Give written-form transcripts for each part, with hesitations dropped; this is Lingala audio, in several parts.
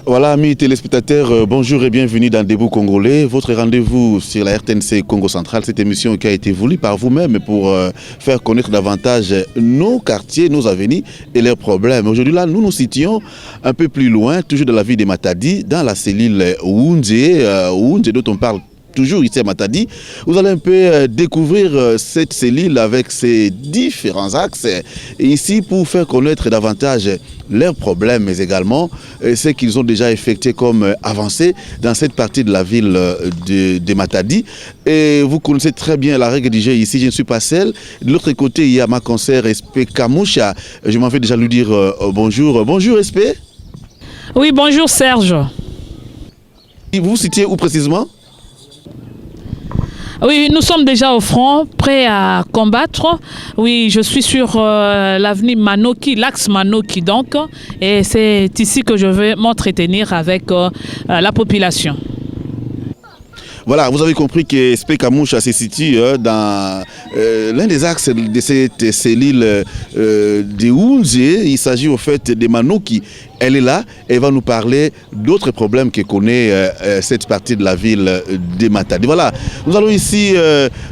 Voilà, amis téléspectateurs, bonjour et bienvenue dans Debout Congolais, votre rendez-vous sur la RTNC Congo Central, cette émission qui a été voulue par vous-même pour faire connaître davantage nos quartiers, nos avenirs et leurs problèmes. Aujourd'hui, là, nous nous situons un peu plus loin, toujours de la ville de Matadi, dans la cellule Wounze, dont on parle toujours ici à Matadi. Vous allez un peu découvrir cette cellule avec ses différents axes et ici pour faire connaître davantage leurs problèmes, mais également ce qu'ils ont déjà effectué comme avancée dans cette partie de la ville de Matadi. Et vous connaissez très bien la règle du jeu ici, je ne suis pas seul. De l'autre côté, il y a ma consoeur SP Kamoucha. Je m'en vais déjà lui dire bonjour. Bonjour SP. Oui, bonjour Serge. Vous vous situez où précisément? Oui, nous sommes déjà au front, prêts à combattre. Oui, je suis sur l'avenue Manoki, l'axe Manoki donc, et c'est ici que je vais m'entretenir avec la population. Voilà, vous avez compris que SP Kamoucha se situe dans l'un des axes de cette cellule de Wounze. Il s'agit au fait de Manoki. Elle est là et va nous parler d'autres problèmes que connaît cette partie de la ville de Matadi. Voilà, nous allons ici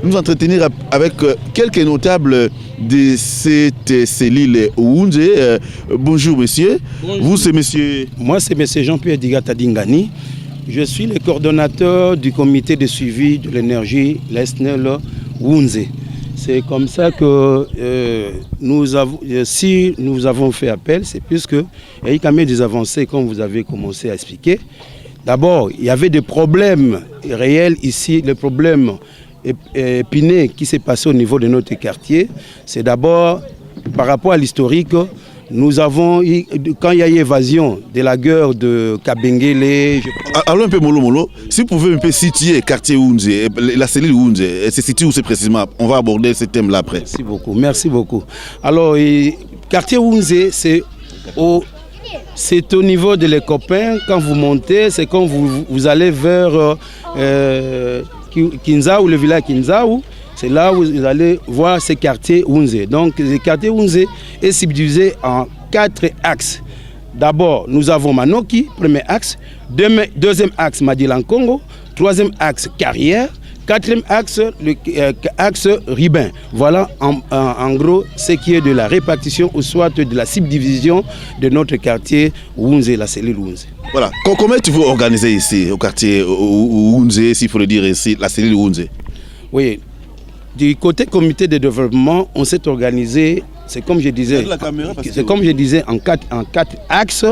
nous entretenir avec quelques notables de cette cellule Wounze. Bonjour monsieur. Bonjour. Vous c'est monsieur? Moi c'est monsieur Jean-Pierre Digata Dingani. Je suis le coordonnateur du comité de suivi de l'énergie, l'ESNEL Wounze. C'est comme ça que si nous avons fait appel, c'est puisque il y a eu quand même des avancées, comme vous avez commencé à expliquer. D'abord, il y avait des problèmes réels ici, le problème épineux qui s'est passé au niveau de notre quartier. C'est d'abord, par rapport à l'historique, nous avons, quand il y a eu évasion de la guerre de Kabengele... Alors un peu mollo, si vous pouvez un peu situer quartier Wounze, la cellule Wounze, c'est situé où c'est précisément? On va aborder ce thème-là après. Merci beaucoup. Alors, quartier Wounze, c'est au niveau de les copains, quand vous montez, c'est quand vous allez vers Kinzaou, le village Kinzaou. C'est là où vous allez voir ces quartiers Wounze. Donc, le quartier Wounze est subdivisé en 4 axes. D'abord, nous avons Manoki, premier axe. Deuxième axe, Madilankongo. Troisième axe, Carrière. Quatrième axe, axe Ribin. Voilà en gros ce qui est de la répartition ou soit de la subdivision de notre quartier Wounze, la cellule Wounze. Voilà. Comment vous organisez ici au quartier Wounze, s'il faut le dire ici, la cellule Wounze? Oui. Du côté comité de développement, on s'est organisé, c'est comme je disais, en quatre axes.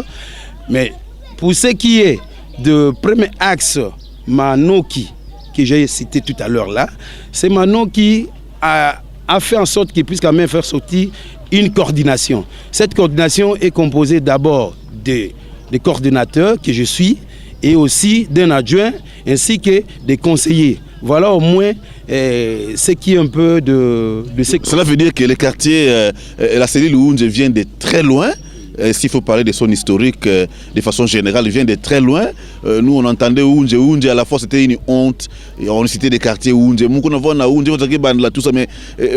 Mais pour ce qui est de premier axe Manoki, que j'ai cité tout à l'heure là, c'est Manoki a fait en sorte qu'il puisse quand même faire sortir une coordination. Cette coordination est composée d'abord des coordinateurs que je suis et aussi d'un adjoint ainsi que des conseillers. Voilà au moins ce qui est un peu de ce... Cela veut dire que le quartier, la cellule Wounze vient de très loin. S'il faut parler de son historique de façon générale, il vient de très loin. Nous, on entendait Wounze, à la fois c'était une honte. Et on citait des quartiers Wounze. Tout ça, mais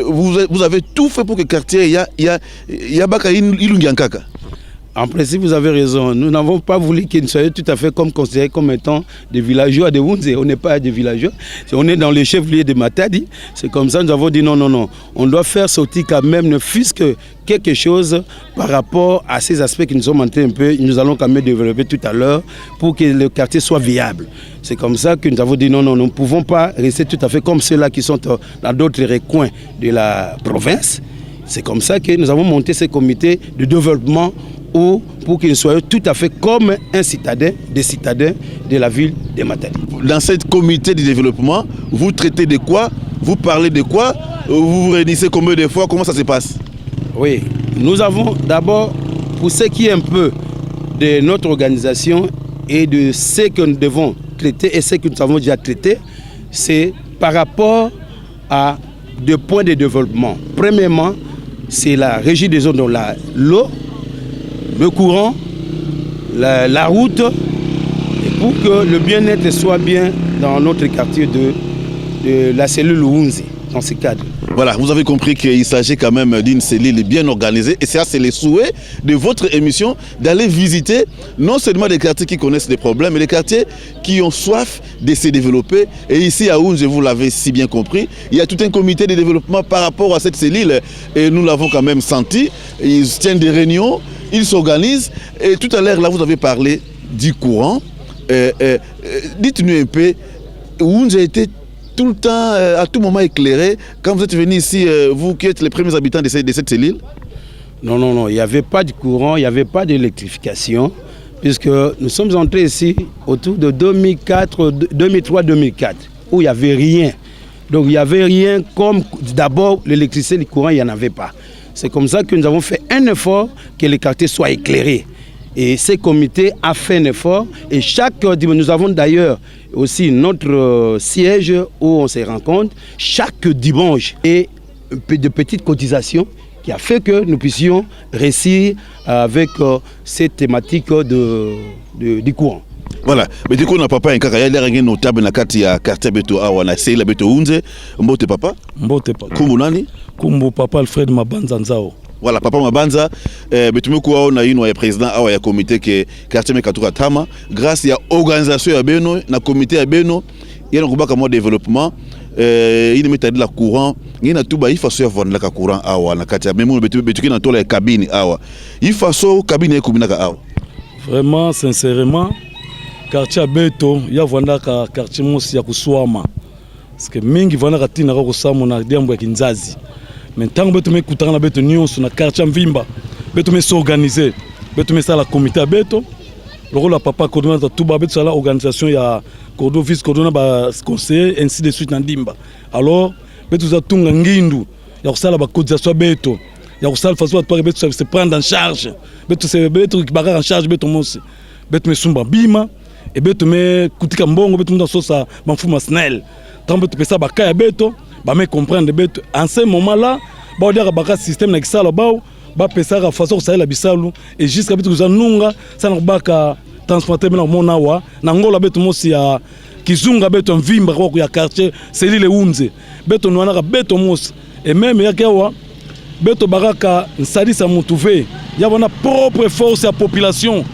vous avez tout fait pour que le quartier, il y a Baka Ilungiankaka. En principe, vous avez raison. Nous n'avons pas voulu qu'ils ne soient tout à fait considérés comme étant des villageois de Wounze. On n'est pas des villageois. On est dans les chefs-lieux de Matadi. C'est comme ça que nous avons dit non. On doit faire sortir quand même, ne fût-ce que quelque chose par rapport à ces aspects que nous sommes en train un peu, nous allons quand même développer tout à l'heure pour que le quartier soit viable. C'est comme ça que nous avons dit non, nous ne pouvons pas rester tout à fait comme ceux-là qui sont dans d'autres recoins de la province. C'est comme ça que nous avons monté ce comité de développement pour qu'ils soient tout à fait comme des citadins de la ville de Matadi. Dans ce comité de développement, vous traitez de quoi? Vous parlez de quoi? Vous vous réunissez combien de fois? Comment ça se passe? Oui, nous avons d'abord, pour ce qui est un peu de notre organisation et de ce que nous devons traiter et ce que nous avons déjà traité, c'est par rapport à deux points de développement. Premièrement, c'est la régie des zones dans l'eau, le courant, la route, et pour que le bien-être soit bien dans notre quartier de la cellule Wounze. dans ce cadre. Voilà, vous avez compris qu'il s'agit quand même d'une cellule bien organisée. Et ça, c'est le souhait de votre émission d'aller visiter non seulement des quartiers qui connaissent des problèmes, mais des quartiers qui ont soif de se développer. Et ici à Ounze, vous l'avez si bien compris, il y a tout un comité de développement par rapport à cette cellule. Et nous l'avons quand même senti. Ils tiennent des réunions, ils s'organisent. Et tout à l'heure, là, vous avez parlé du courant. Dites-nous un peu, Ounze a été tout le temps, à tout moment éclairé. Quand vous êtes venu ici, vous qui êtes les premiers habitants de cette cellule? Non, il n'y avait pas de courant, il n'y avait pas d'électrification, puisque nous sommes entrés ici autour de 2003-2004, où il n'y avait rien. Donc il n'y avait rien comme d'abord l'électricité, le courant, il n'y en avait pas. C'est comme ça que nous avons fait un effort que les quartiers soient éclairés. Et ce comité a fait un effort. Et chaque dimanche, nous avons d'ailleurs aussi notre siège où on se rencontre chaque dimanche. Et de petites cotisations qui a fait que nous puissions réussir avec cette thématique du courant. Voilà, mais du coup, on n'a pas un cas, il y a des notables dans le quartier Beto Awa, c'est la Beto Ounze. Mbote papa? Mbote papa. Kumbu nani? Kumbu papa Alfred Mabanza Nzao. Voilà, papa Mabanza, on a eu président du comité qui quartier Mekatuka Tama. Grâce à l'organisation de Beno, le comité de Beno, il y a un développement. Il y a de la courant. Il y a tout, il faut avoir de la courant. Même si on a la cabine. Il faut avoir cabine. Vraiment, sincèrement, quartier Beto, il y a un quartier Mosi à Kuswama. Parce que Mingi Vana Katina Rosamu na Diambo Kinzazi. Mais tant que nous écoutons la Beto News sur le quartier Mvimba, Beto me s'organiser, Beto me ça la comité Beto, le rôle de papa coordonnateur tout Beto ça l'organisation il y a coordonnateur vice coordonnateur conseiller ainsi de suite Nandimba. Alors Beto ça tout ngindu, il y a ça la cotisation Beto, il y a ça la façon de Beto se prendre en charge, Beto c'est Beto qui barre en charge Beto Mosi, Beto me sumba bima et Beto me kutika mbongo Beto me dans ça m'enfuma snell, tant Beto pesa bakaya Beto. Me comprendre Beto en ce moment là ba dire ba système na kisala ba pesa ka façon ça la bisalu et jusqu'à Beto za nunga ça na ba ka transporter na mona wa na ngola Beto mosi ya kizunga Beto mvimba kwa ya quartier cellule Ounze Beto nwana ka Beto mosi et même ya kwa Beto baraka nsadisa mutuve ya wana propre force ya population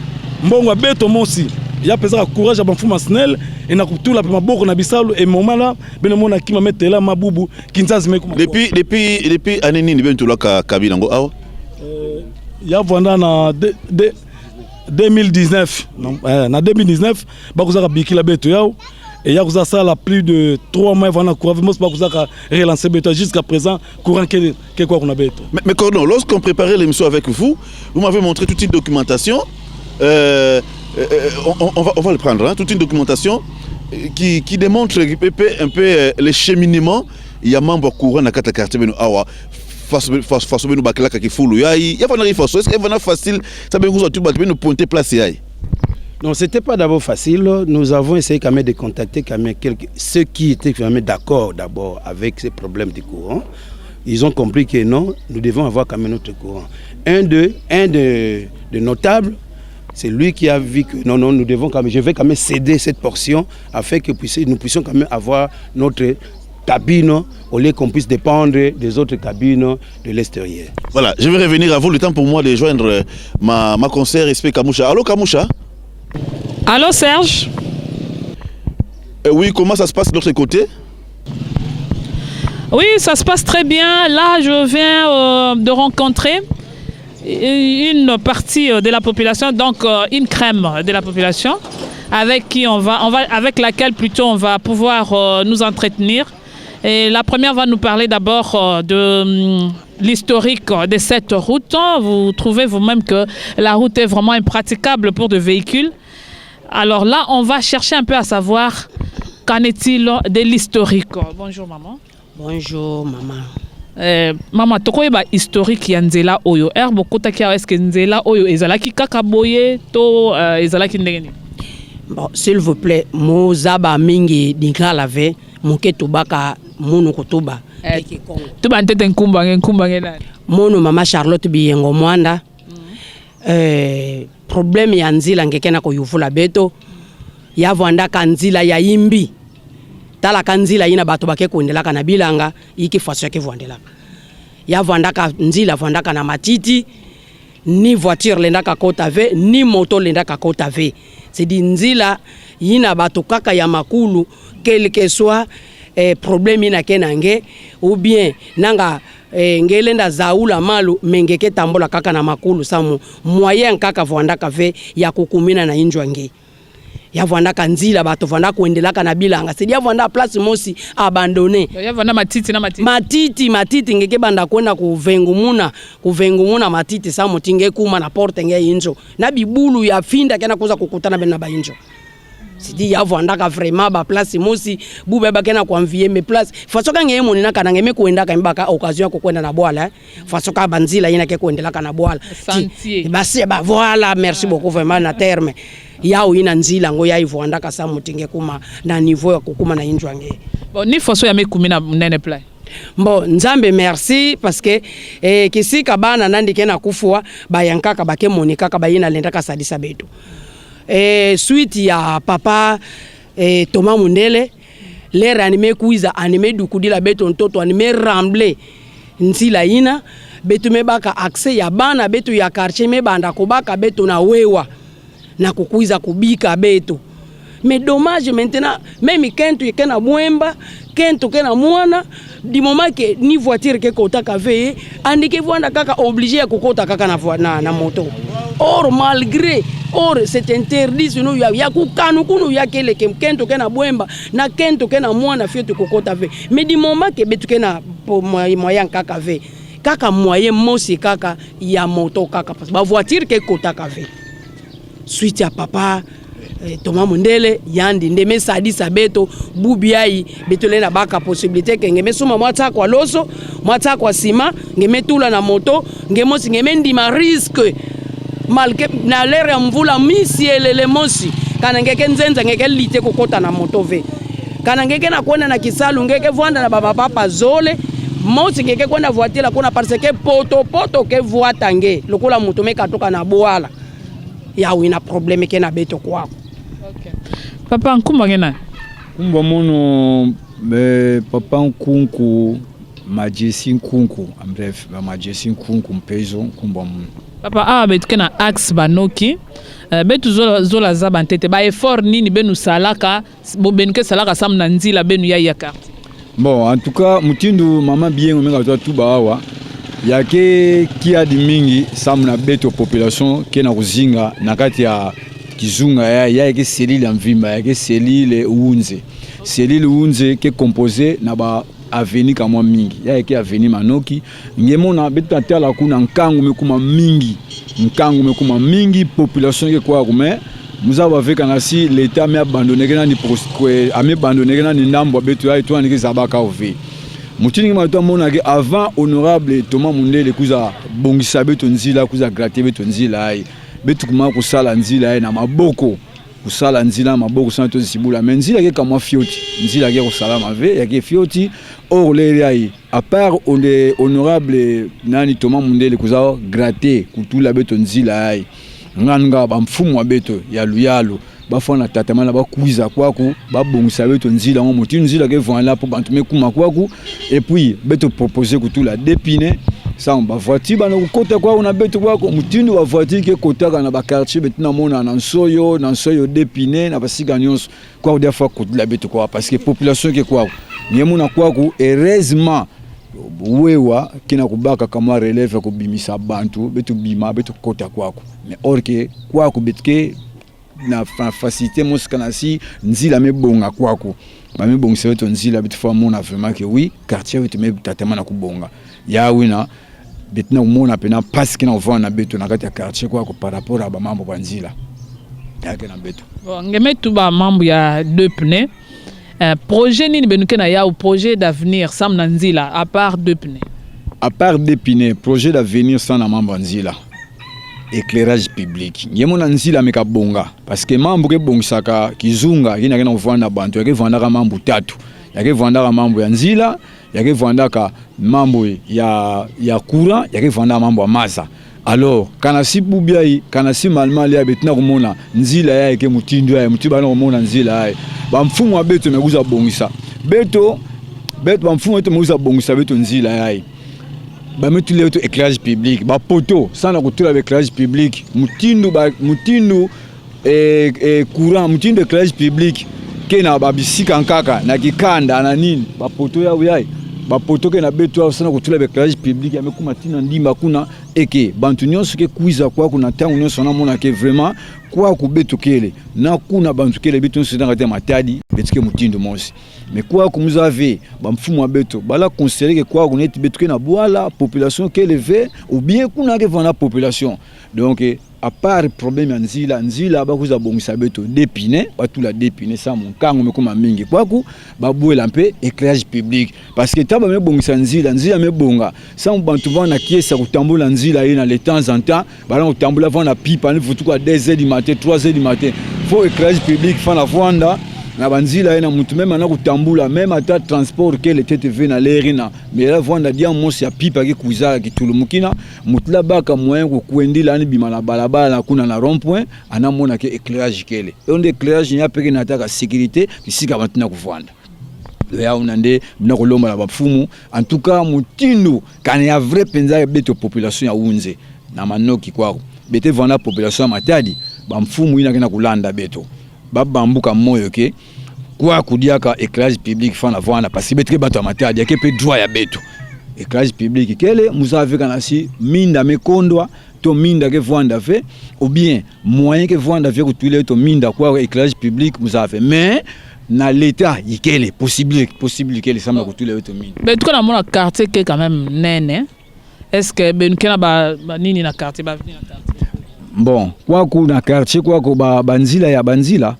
mbongo Beto mosi ya pesa courage à banfuma snell et na kutula pe maboko na bisalu et moment là beno mona kima metela mabubu kinzazi meko depuis année nini bento la kabina ngo awa ya vanda na 2019 na 2019 ba kuzaka bikila Beto yao et ya kuza ça la plus de 3 mois vana courant mos ba kuzaka relancer Beto jusqu'à présent courant que quoi qu'on a Beto. Mais Cordon, lorsqu'on préparait l'émission avec vous m'avez montré toute une documentation on va le prendre, hein, toute une documentation qui démontre un peu le cheminement. Il y a membre courant dans le quartier Beno Awa face Beno Bakela qui foule. Il y a pas est-ce que c'est facile ça peut vous nous pointer place yaï. Non, c'était pas d'abord facile. Nous avons essayé quand même de contacter quand même ceux qui étaient quand même d'accord d'abord avec ces problèmes de courant. Ils ont compris que non, nous devons avoir quand même notre courant. Un de notables, c'est lui qui a vu que non, nous devons quand même, je vais quand même céder cette portion afin que nous puissions quand même avoir notre cabine au lieu qu'on puisse dépendre des autres cabines de l'extérieur. Voilà, je vais revenir à vous, le temps pour moi de joindre ma conseillère SP Kamoucha. Allô Kamoucha? Allô Serge? Oui, comment ça se passe de l'autre côté? Oui, ça se passe très bien. Là, je viens de rencontrer une partie de la population, donc une crème de la population, avec qui avec laquelle plutôt on va pouvoir nous entretenir. Et la première va nous parler d'abord de l'historique de cette route. Vous trouvez vous-même que la route est vraiment impraticable pour des véhicules. Alors là, on va chercher un peu à savoir qu'en est-il de l'historique. Bonjour maman. Bonjour maman. Maman, tokoyeba historique ya nzela oyo. Bokota kia est-ce que nzela oyo ezalaki kaka boye to ezalaki ndenge. Bon, s'il vous plaît, mozaba mingi dinga lave muke tobaka munu kotoba. Tuba ntete nkumba nani. Munu mama Charlotte Biyengo Mwanda. Problème ya nzila ngekena ko yuvula Beto. Ya vanda ka nzila ya imbi. tala kanzila ina bato bake kuendelaka na bilanga iki faso yake vuandelaka ya vandaka nzila vandaka na matiti ni voiture lendaka kota ve ni moto lendaka kota ve c'est di nzila ina bato kaka ya makulu quel que soit problème ina kenange ou bien nanga ngelenda zaula malu mengeke tambola kaka na makulu samu moyen kaka vandaka ve ya kukumina na injwa nge ya vandaka nzila bato vandaka kuendelaka na bilanga c'est dia vanda place mosi abandonné ya vanda matiti ngeke banda kwenda kuvengumuna matiti samu tinge kuma na porte nge injo na bibulu ya finda kena kuza kukutana bena ba injo sidi ya vandaka vraiment ba place mosi bube ba kena kuanvie me place fasoka ngeye monina kana ngeme kuendaka mbaka occasion ya kwenda na bwala fasoka banzila ina ke kuendelaka na bwala basi ba voilà merci beaucoup vraiment na terme yao ina nzila ngo ya ivwandaka sa mutinge kuma na niveau ya kukuma na injwange bon ni faso ya mekumi na nene play bon nzambe merci parce que kisika bana nandi kena kufua bayankaka bake monikaka bayina lendaka sadisa betu suite ya papa Thomas Mundele l'air animé kuiza animé dukudila beto ntoto animé ramble nzila ina betu mebaka accès ya bana betu ya quartier mebanda kubaka betu na wewa na kukuiza kubika betu mais dommage maintenant même kento kena mwemba kento kena mwana du moment que ni voiture ke kota ka ve andike vwanda kaka obligé ya kokota kaka na moto or malgré or c'est interdit sinon ya kukanu kunu ya kele kento kena mwemba na kento kena mwana fietu kokota ve mais du moment que betu kena moyen kaka ve kaka moyen mosi kaka ya moto kaka parce ba voiture ke kota ka ve suite ya papa Thomas Mundele yandi ndeme sadisa beto bubiai beto lena baka possibilité ke ngeme suma mwata kwa loso mwata kwa sima ngeme tula na moto ngemosi ngeme ndima risque malke na lere ya mvula misi elele mosi kana ngeke nzenza ngeke lite kokota na moto ve kana ngeke na kwenda na kisalu ngeke vwanda na baba papa zole mosi ngeke kwenda voitila kuna parce que poto ke voitange lokola moto meka toka na boala ya wina problème ke na beto kwako. Okay. Papa nkumba ngena kumba mono papa nkunku majesi nkunku bref majesi nkunku mpezo kumba mono papa betu kena axe banoki betu zola za bantete ba effort nini benu salaka bo benuke salaka samna nzila benu ya carte. Bon en tout cas mutindu mama bien omenga to bawa yake kia di mingi samna beto population kena kuzinga nakati ya kizunga ya ke selile mvimba ya ke selile unze ke composé na ba avenue kama mingi ya ke avenue Manoki ngemona beto atala kuna nkangu mekuma mingi population ke kwa kume muzaba veka nasi l'état me abandonné na ni abandonné na ni ndambo beto ya etwa ni zabaka ove mutini mato mona ke avant honorable Thomas Mundele kuza bongisa beto nzila kuza gratter beto nzila ai betu kuma kusala nzila na maboko kusala nzila maboko santo zibula mais nzila ke kama fioti nzila ke kusala mave yake fioti or le ai à part le honorable nani Thomas Mundele kuza gratter kutula beto nzila ai nganga ba mfumu wa beto ya luyalo bafona tatamana bakuiza kwaku babongisa beto nzila ngo muti nzila ke voilà pour bantume kuma kwaku et puis beto proposer kutula dépiner ça ba voiture bana kota kwa una beto kwako mutindo wa voiture ke kotaka na ba quartier betina mona na nsoyo dépiner na basiga nyonso kwa dia fa kutula beto kwa parce que population ke kwako nyemuna kwako heureusement wewa kina kubaka kama relève ko bimisa bantu beto bima beto kota kwako mais or que kwako betke na facilité moskanasi nzila mebonga kwako ba mebongisa beto nzila beto fa mona vraiment que oui quartier beto metatama na kubonga ya wina betina umona pena passe kina ovana beto na kati ya quartier kwako par rapport à ba mambo ba nzila yake na beto ngeme tu ba mambo ya deux pneus projet nini benuke na ya ou projet d'avenir sam na nzila à part deux pneus projet d'avenir sans na mambo nzila éclairage public yemona nzila meka bonga parce que mambo ke bongisaka kizunga kina kena ovana bantu yake vandaka mambo tatu yake vandaka mambo ya nzila yake vandaka mambo ya courant yake vandaka mambo ya maza alors kana si bubiai kana si malmali ya betina kumona nzila yake mutindo ya mutiba na kumona nzila yake ba mfumu wa beto meguza bongisa beto bamfumu eto mouza bongisa beto nzila yayi bametu leo to éclairage public ba poto sana kutula ba éclairage public mutindu courant mutindu éclairage public kena babisika nkaka na kikanda na nini ba poto yayi ba poto ke na beto sana kutula ba éclairage public amekuma tina ndimba kuna eke bantu nyonso ke kuiza kwa kuna tangu nyonso na mona ke vraiment kwa ku beto kele na kuna bantu kele beto nyonso na kata matadi betike mutindu monsi mais quoi que vous avez bamfumu wa beto bala considérer que quoi qu'on est beto na boala population qui élevée ou bien qu'on a que vendre population donc à part problème nzila ba kuza bongisa beto dépiner ba tout la dépiner ça mon kango me comme mingi quoi ku ba bouela mpe éclairage public parce que taba me bongisa nzila me bonga ça bantu vana kiesa kutambola nzila ina les temps en temps bala kutambola vana pipa ni futu kwa 2h du matin 3h du matin faut éclairage public fana vanda na banzila ina mutu même na kutambula même ata transport que le TTV na lerina mais la vanda dia monsi ya pipa ki kuza ki tulumukina mutla baka moyen ko kuendila ni bima na balabala kuna na rond point anamona ke éclairage kele on éclairage nya peke na taka sécurité kisika batina kuvanda ya unande bina kolomba la bafumu en tout cas mutindu kana ya vrai penza beto population ya unze na manoki kwako bete vanda population matadi bamfumu ina kena kulanda beto babambuka moyo ke kwa kudiaka éclairage public fana vana parce que betre bato matadi yake pe droit ya beto éclairage public kele musave kana si minda mekondwa to minda ke vanda fe ou bien moyen ke vanda fe kutule to minda kwa éclairage public musave mais na l'état yikele possible kele samba kutule to minda mais tout na mona quartier ke quand même nene est-ce que ben kena ba nini na quartier ba venir na quartier bon kwa kuna quartier kwa ko banzila ya banzila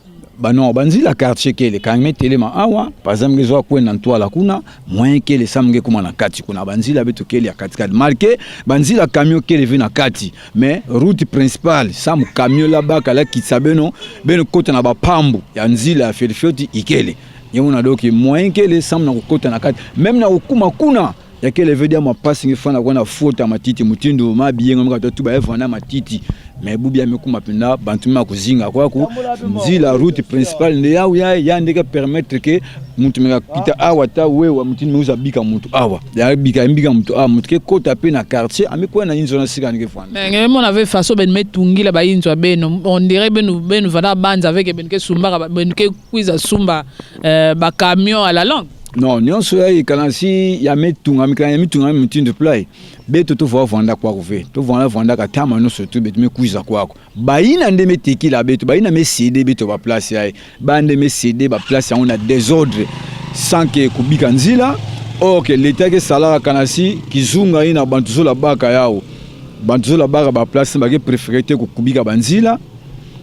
non banzila quartier kele kangme telema awa par exemple ngezo kwenda ntwala kuna moyen kele samge kuma na kati kuna banzila beto kele ya katikati marqué banzila camion kele vina kati mais route principale sam camion là bas kala kitsabeno beno kota na bapambu ya nzila ya felfioti ikele yemuna doki moyen kele sam na kota na kati même na ukuma kuna ya kele vedia mapasi ngefana kwa fota matiti mutindu mabiyenga mka to ba evana matiti mais bubi amekuma penda bantuma kuzinga kwa ku nzila route principale ne yawu ya ndeke permettre que mutu meka pita awa ta wewa mutini meuza bika mutu awa ya bika mutu awa mutu ke kota pe na quartier amekwa na inzo na sika ngefana mais on avait façon ben metungila ba inzo beno on dirait benu vada banza avec ben ke sumba ben ke kuiza sumba ba camion à la longue. Non, nyonso ya ikanasi ya metunga mutindo play beto to vanda kwa kuve to vanda katama no surtout beto me kuiza kwako baina ndeme tekila beto baina me cd beto ba place ya bande me cd ba place ya on a désordre sans que kubika nzila ok l'état que sala kanasi kizunga ina bantuzola baka yao bantuzola baka ba place ba ke préférer te kubika banzila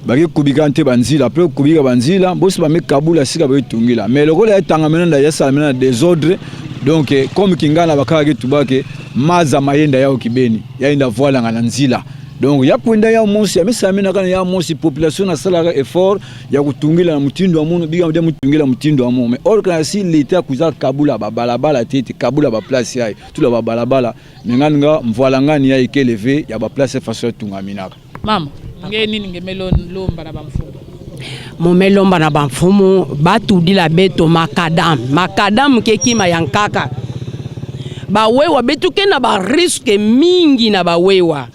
baki kubika nte banzila après kubika banzila bosi ba mekabula sika ba itungila mais lokola etanga menanda ya sala menanda désordre donc comme kingana bakaka tubake maza mayenda yao kibeni yaenda voila ngana nzila donc ya kwenda ya monsi ya mesamena kana ya monsi population na sala effort ya kutungila na mutindo wa muno biga mde mutungila mutindo wa muno mais or kana si l'état kuza kabula ba balabala tete kabula ba place yayi tula ba balabala nganga mvoila ngani ya ikelevé ya ba place façon tungaminaka mama ngeni ngemelo lomba na bamfumu momelomba na bamfumu batudi la beto makadam kekima yankaka bawewa betu ke na ba risque mingi na bawewa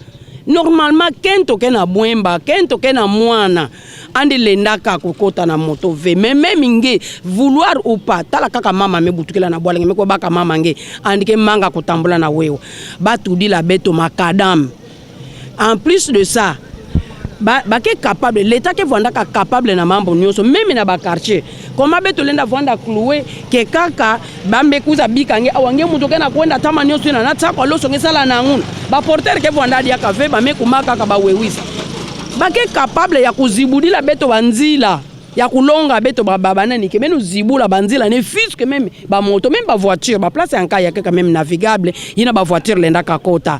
normalement kento ke na bwemba kento ke na mwana andi lendaka kokota na moto ve même mingi vouloir ou pas tala kaka mama mebutukela na bwalenge meko baka mama nge andi ke manga kotambula na wewa batudi la beto makadam en plus de ça bake capable l'état ke vanda ka capable na mambo nyonso même na ba quartier comment beto lenda vanda clouer ke kaka bambe kuza bikange awange muto ke na kwenda tama nyonso na tsako loso ngesala na nguna ba porter ke vanda dia ka ve ba mekumaka ka ba wewisa bake capable ya kuzibudila beto banzila ya kulonga beto baba nani ke menu zibula banzila ne fisque même ba moto même ba voiture ba place en cas ya ka même navigable ina ba voiture lenda ka kota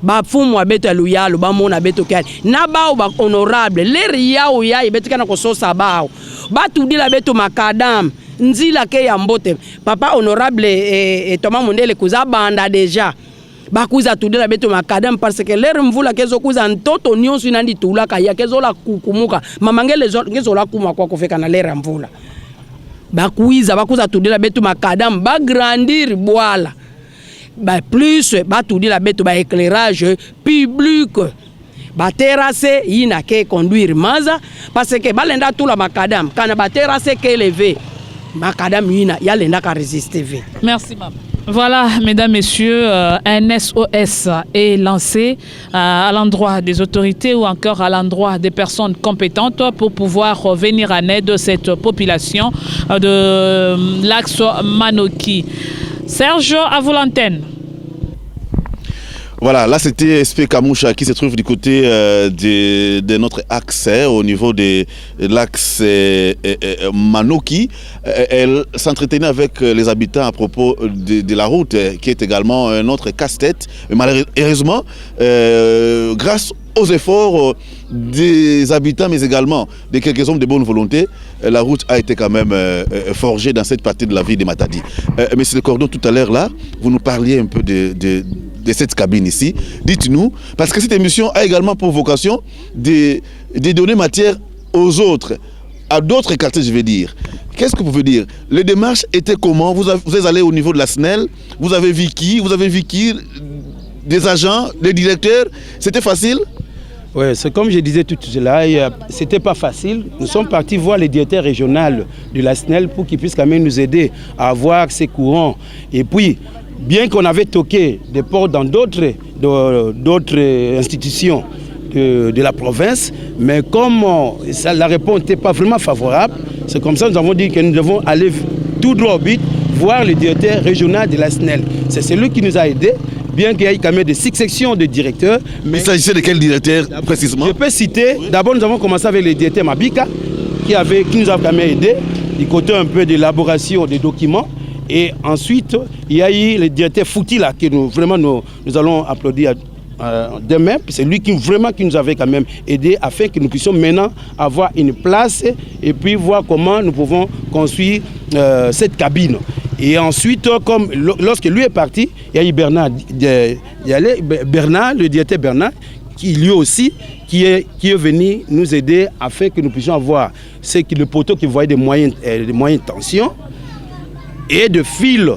ba fumu abeto luyalo ba mona beto kali na bao ba honorable leri yao ya beto kana kososa bao batudila beto makadam nzila ke ya mbote papa honorable Thomas Mondele kuza banda deja bakuza tudila beto makadam parce que leri mvula kezo kuza ntoto nyonso inandi tulaka ya kezo la kukumuka mamangele ngezo la kuma kwa kufika na leri mvula bakuiza tudila betu makadam ba grandir boala ba plus ba tudila betu ba éclairage public ba terrasse ina ke conduire maza parce que balenda tout la makadam kana ba terrasse ke élevé makadam ina yalenda ka résister ve. Merci maman. Voilà, mesdames, messieurs, un SOS est lancé à l'endroit des autorités ou encore à l'endroit des personnes compétentes pour pouvoir venir en aide à cette population de l'axe Manoki. Serge, à vous l'antenne. Voilà, là c'était SP Kamoucha qui se trouve du côté de notre axe, au niveau de l'axe Manoki. Elle s'entretenait avec les habitants à propos de la route qui est également un autre casse-tête. Malheureusement, grâce aux efforts des habitants mais également de quelques hommes de bonne volonté, la route a été quand même forgée dans cette partie de la ville de Matadi. Monsieur le Cordon, tout à l'heure là, vous nous parliez un peu de cette cabine ici. Dites-nous, parce que cette émission a également pour vocation de donner matière aux autres, à d'autres quartiers, je vais dire. Qu'est-ce que vous pouvez dire? Les démarches étaient comment? Vous êtes allé au niveau de la SNEL, vous avez vu qui? Des agents, des directeurs? C'était facile? Oui, c'est comme je disais tout cela, c'était pas facile. Nous sommes partis voir les directeurs régionaux de la SNEL pour qu'ils puissent quand même nous aider à avoir ces courants. Et puis, bien qu'on avait toqué des portes dans d'autres institutions de la province, mais comme la réponse n'était pas vraiment favorable, c'est comme ça que nous avons dit que nous devons aller tout droit au but, voir le directeur régional de la SNEL. C'est celui qui nous a aidés, bien qu'il y ait quand même des 6 sections de directeurs. Mais il s'agissait de quel directeur précisément? Je peux citer, d'abord nous avons commencé avec le directeur Mabika, qui nous a quand même aidé, du côté un peu d'élaboration des documents. Et ensuite, il y a eu le directeur Foutila, que nous allons applaudir demain. C'est lui qui nous avait quand même aidé afin que nous puissions maintenant avoir une place et puis voir comment nous pouvons construire cette cabine. Et ensuite, comme lorsque lui est parti, il y a eu Bernard, le directeur Bernard, qui lui aussi, qui est venu nous aider afin que nous puissions avoir le poteau qui voyait des moyens de tension et de fils.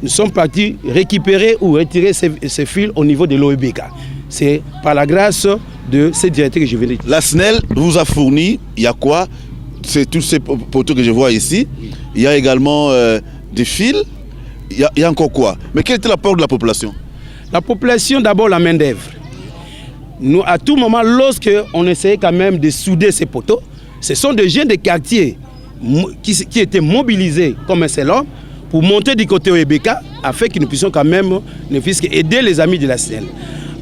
Nous sommes partis récupérer ou retirer ces fils au niveau de l'OEBK. C'est par la grâce de ces directeurs que je venais de dire. La SNEL vous a fourni, il y a quoi? C'est tous ces poteaux que je vois ici. Il y a également des fils. Il y a encore quoi? Mais quel était l'apport de la population? La population, d'abord la main d'œuvre. Nous, à tout moment, lorsqu'on essayait quand même de souder ces poteaux, ce sont des jeunes de quartier qui étaient mobilisés comme un seul homme pour monter du côté OEBK afin que nous puissions quand même aider les amis de la SNEL.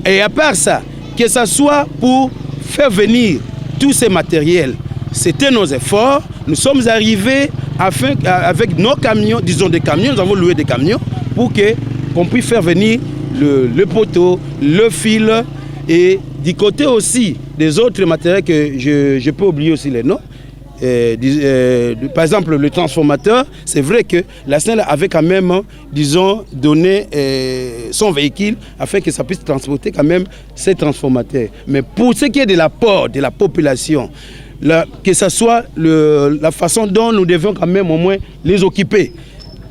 Et à part ça, que ce soit pour faire venir tous ces matériels, c'était nos efforts. Nous sommes arrivés avec nos camions, disons des camions, nous avons loué des camions pour qu'on puisse faire venir le poteau, le fil et du côté aussi des autres matériels que je peux oublier aussi les noms. Par exemple, le transformateur, c'est vrai que la SNEL avait quand même, disons, donné son véhicule afin que ça puisse transporter quand même ces transformateurs. Mais pour ce qui est de l'apport de la population, que ce soit la façon dont nous devions quand même au moins les occuper,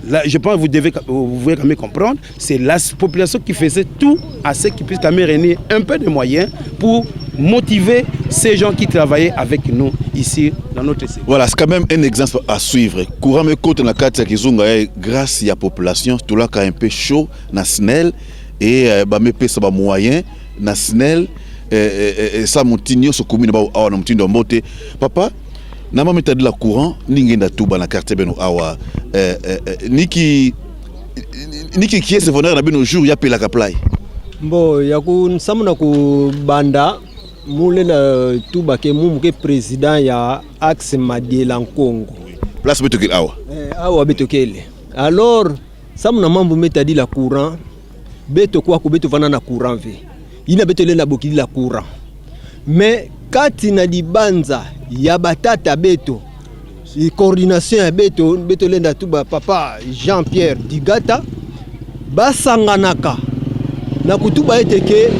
là, je pense que vous pouvez quand même comprendre, c'est la population qui faisait tout à ce qu'ils puissent quand même réunir un peu de moyens pour motiver ces gens qui travaillaient avec nous ici dans notre secteur. Voilà, c'est quand même un exemple à suivre. Courant me côté na kati ya kizunga grâce à la population, tout là un peu chaud na SNEL et ba me pesa ba moyen na SNEL ça montinyo so commune ba awa na mtindo mbote. Papa, na mama metadi la courant ningenda tuba na quartier beno awa niki qui est ce bonheur na beno jour ya pela kaplay. Mbo ya ku samuna ku banda mule na tuba ke mumu ke président ya axe Madiela Nkongo. Place betokele awa. Awa betokele. Alors samuna mambu metadi la courant beto kwa ku beto vana na courant ve. Ina beto le na bokili la courant. Mais kati na dibanza ya batata beto coordination ya beto le na tuba papa Jean-Pierre Digata basanganaka na kutuba eteke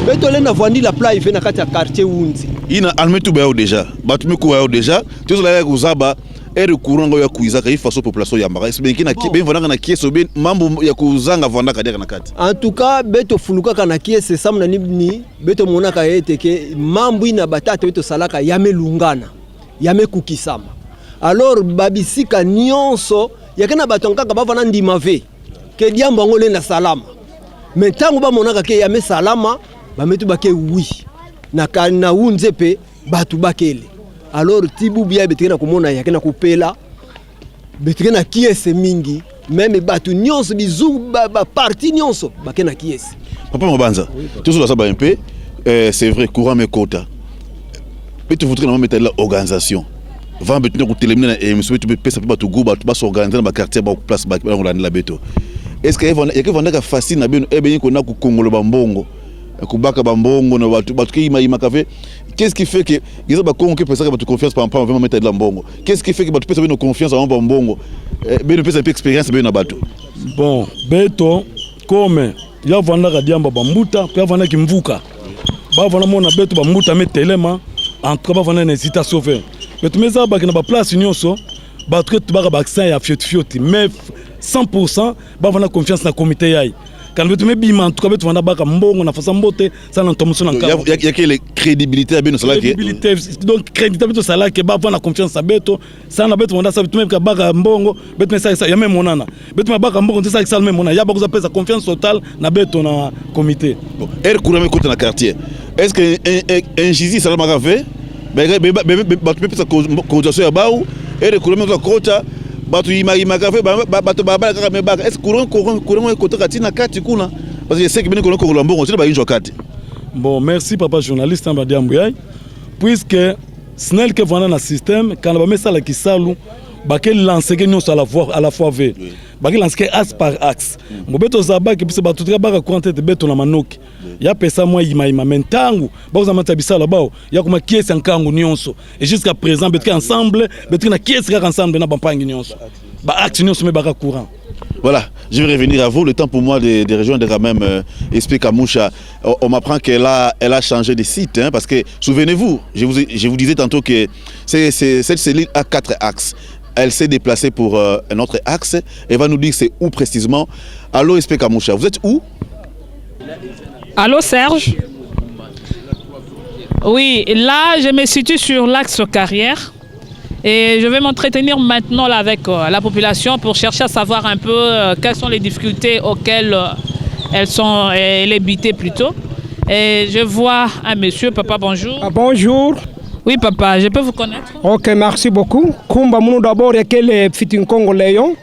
beto le na vandi la pla ife na kati ya quartier Unzi. Ina almetu ba déjà. Batume ko déjà. Tous la kuzaba ere courant ya kuizaka ifaso population ya mbaka esbenki na ki ben vona na kieso ben mambo ya kuzanga vanda kadeka na kati. En tout cas beto fuluka na kiese samna ni beto monaka yeteke mambo ina batata beto salaka yamelungana yamekukisama. Alors babisika nyonso yakena batonkaka bavana ndima ve ke diambo ngole na salama. Mais tango ba monaka ke yame salama ba metu bake oui na unzepe batu bakele. Alors tibu bia betekena komona yakena kupela betekena kiese mingi même batu nyonso bizu ba parti nyonso bakena kiese. Papa Mobanza, tout ça un peu c'est vrai courant mes quotas. Mais tu voudrais normalement mettre l'organisation. Va betenir ko téléminer na émission tu peux pesa ba tu go ba s'organiser na quartier ba place ba la beto. Est-ce que yeke vanda facile na bino ebe ko na ku kongolo bambongo kubaka bambongo na batu ki ima café. Qu'est-ce qui fait que ils ont ba kongo que pesa ba tu confiance par rapport vraiment mettre de la mbongo. Qu'est-ce qui fait que ba tu pesa bino confiance en bambongo bino pesa un peu expérience bino na bato. Bon beto comme ya vanda ka diamba bambuta pe vanda kimvuka ba vanda mona beto bambuta metelema en tout cas ba vanda na hésitation faire beto meza ba na ba place nyonso ba tout ba ba accent ya fioti mais 100% ba vanda confiance na comité yayi quand beto me bima en tout cas beto vanda ba ka mbongo na fasa mbote ça na tomoso na nkabo ya quelle crédibilité à bino salaki donc crédibilité beto salaki ba vanda confiance na beto ça na beto vanda ça beto me ka ba ka mbongo beto me ça ya même monana beto me ba ka mbongo ça ça même monana ya ba ko za confiance totale na beto na comité bon er courame côté na quartier est-ce que un gizi ça m'a fait batu pesa cotisation ya bau er courame na kota batu ima café batu baba kaka mebaka est-ce courant côté kati na kati kuna parce que je sais que bino ko ko lambongo c'est ba injo kati. Bon merci papa journaliste en Badiambouya puisque snel que vana na système quand ba mesa la kisalu ba ke lancer que nous à la fois v ba ke lancer axe par axe mo beto zaba ke pisa batu tra ba ko tete beto na manoki ya pesa moi ima mentangu ba za mata bisala bao ya kuma kiesi nkangu nyonso et jusqu'à présent beto ensemble beto na kiesi ka ensemble na bampangi nyonso ba axe nyonso me ba ka courant. Voilà, je vais revenir à vous. Le temps pour moi de rejoindre quand même explique à Moucha. On m'apprend qu'elle a changé de site, hein, parce que souvenez-vous, je vous disais tantôt que cette cellule a 4 axes. Elle s'est déplacée pour un autre axe. Elle va nous dire c'est où précisément. Allô, explique à Moucha. Vous êtes où? Allô, Serge? Oui, là, je me situe sur l'axe Carrière. Et je vais m'entretenir maintenant là avec la population pour chercher à savoir un peu quelles sont les difficultés auxquelles elle est butée plutôt. Et je vois un monsieur, papa, bonjour. Ah, bonjour. Oui, papa, je peux vous connaître? Ok, merci beaucoup. Kumba Mounou d'abord, il y a quel Fitin Congo Léon,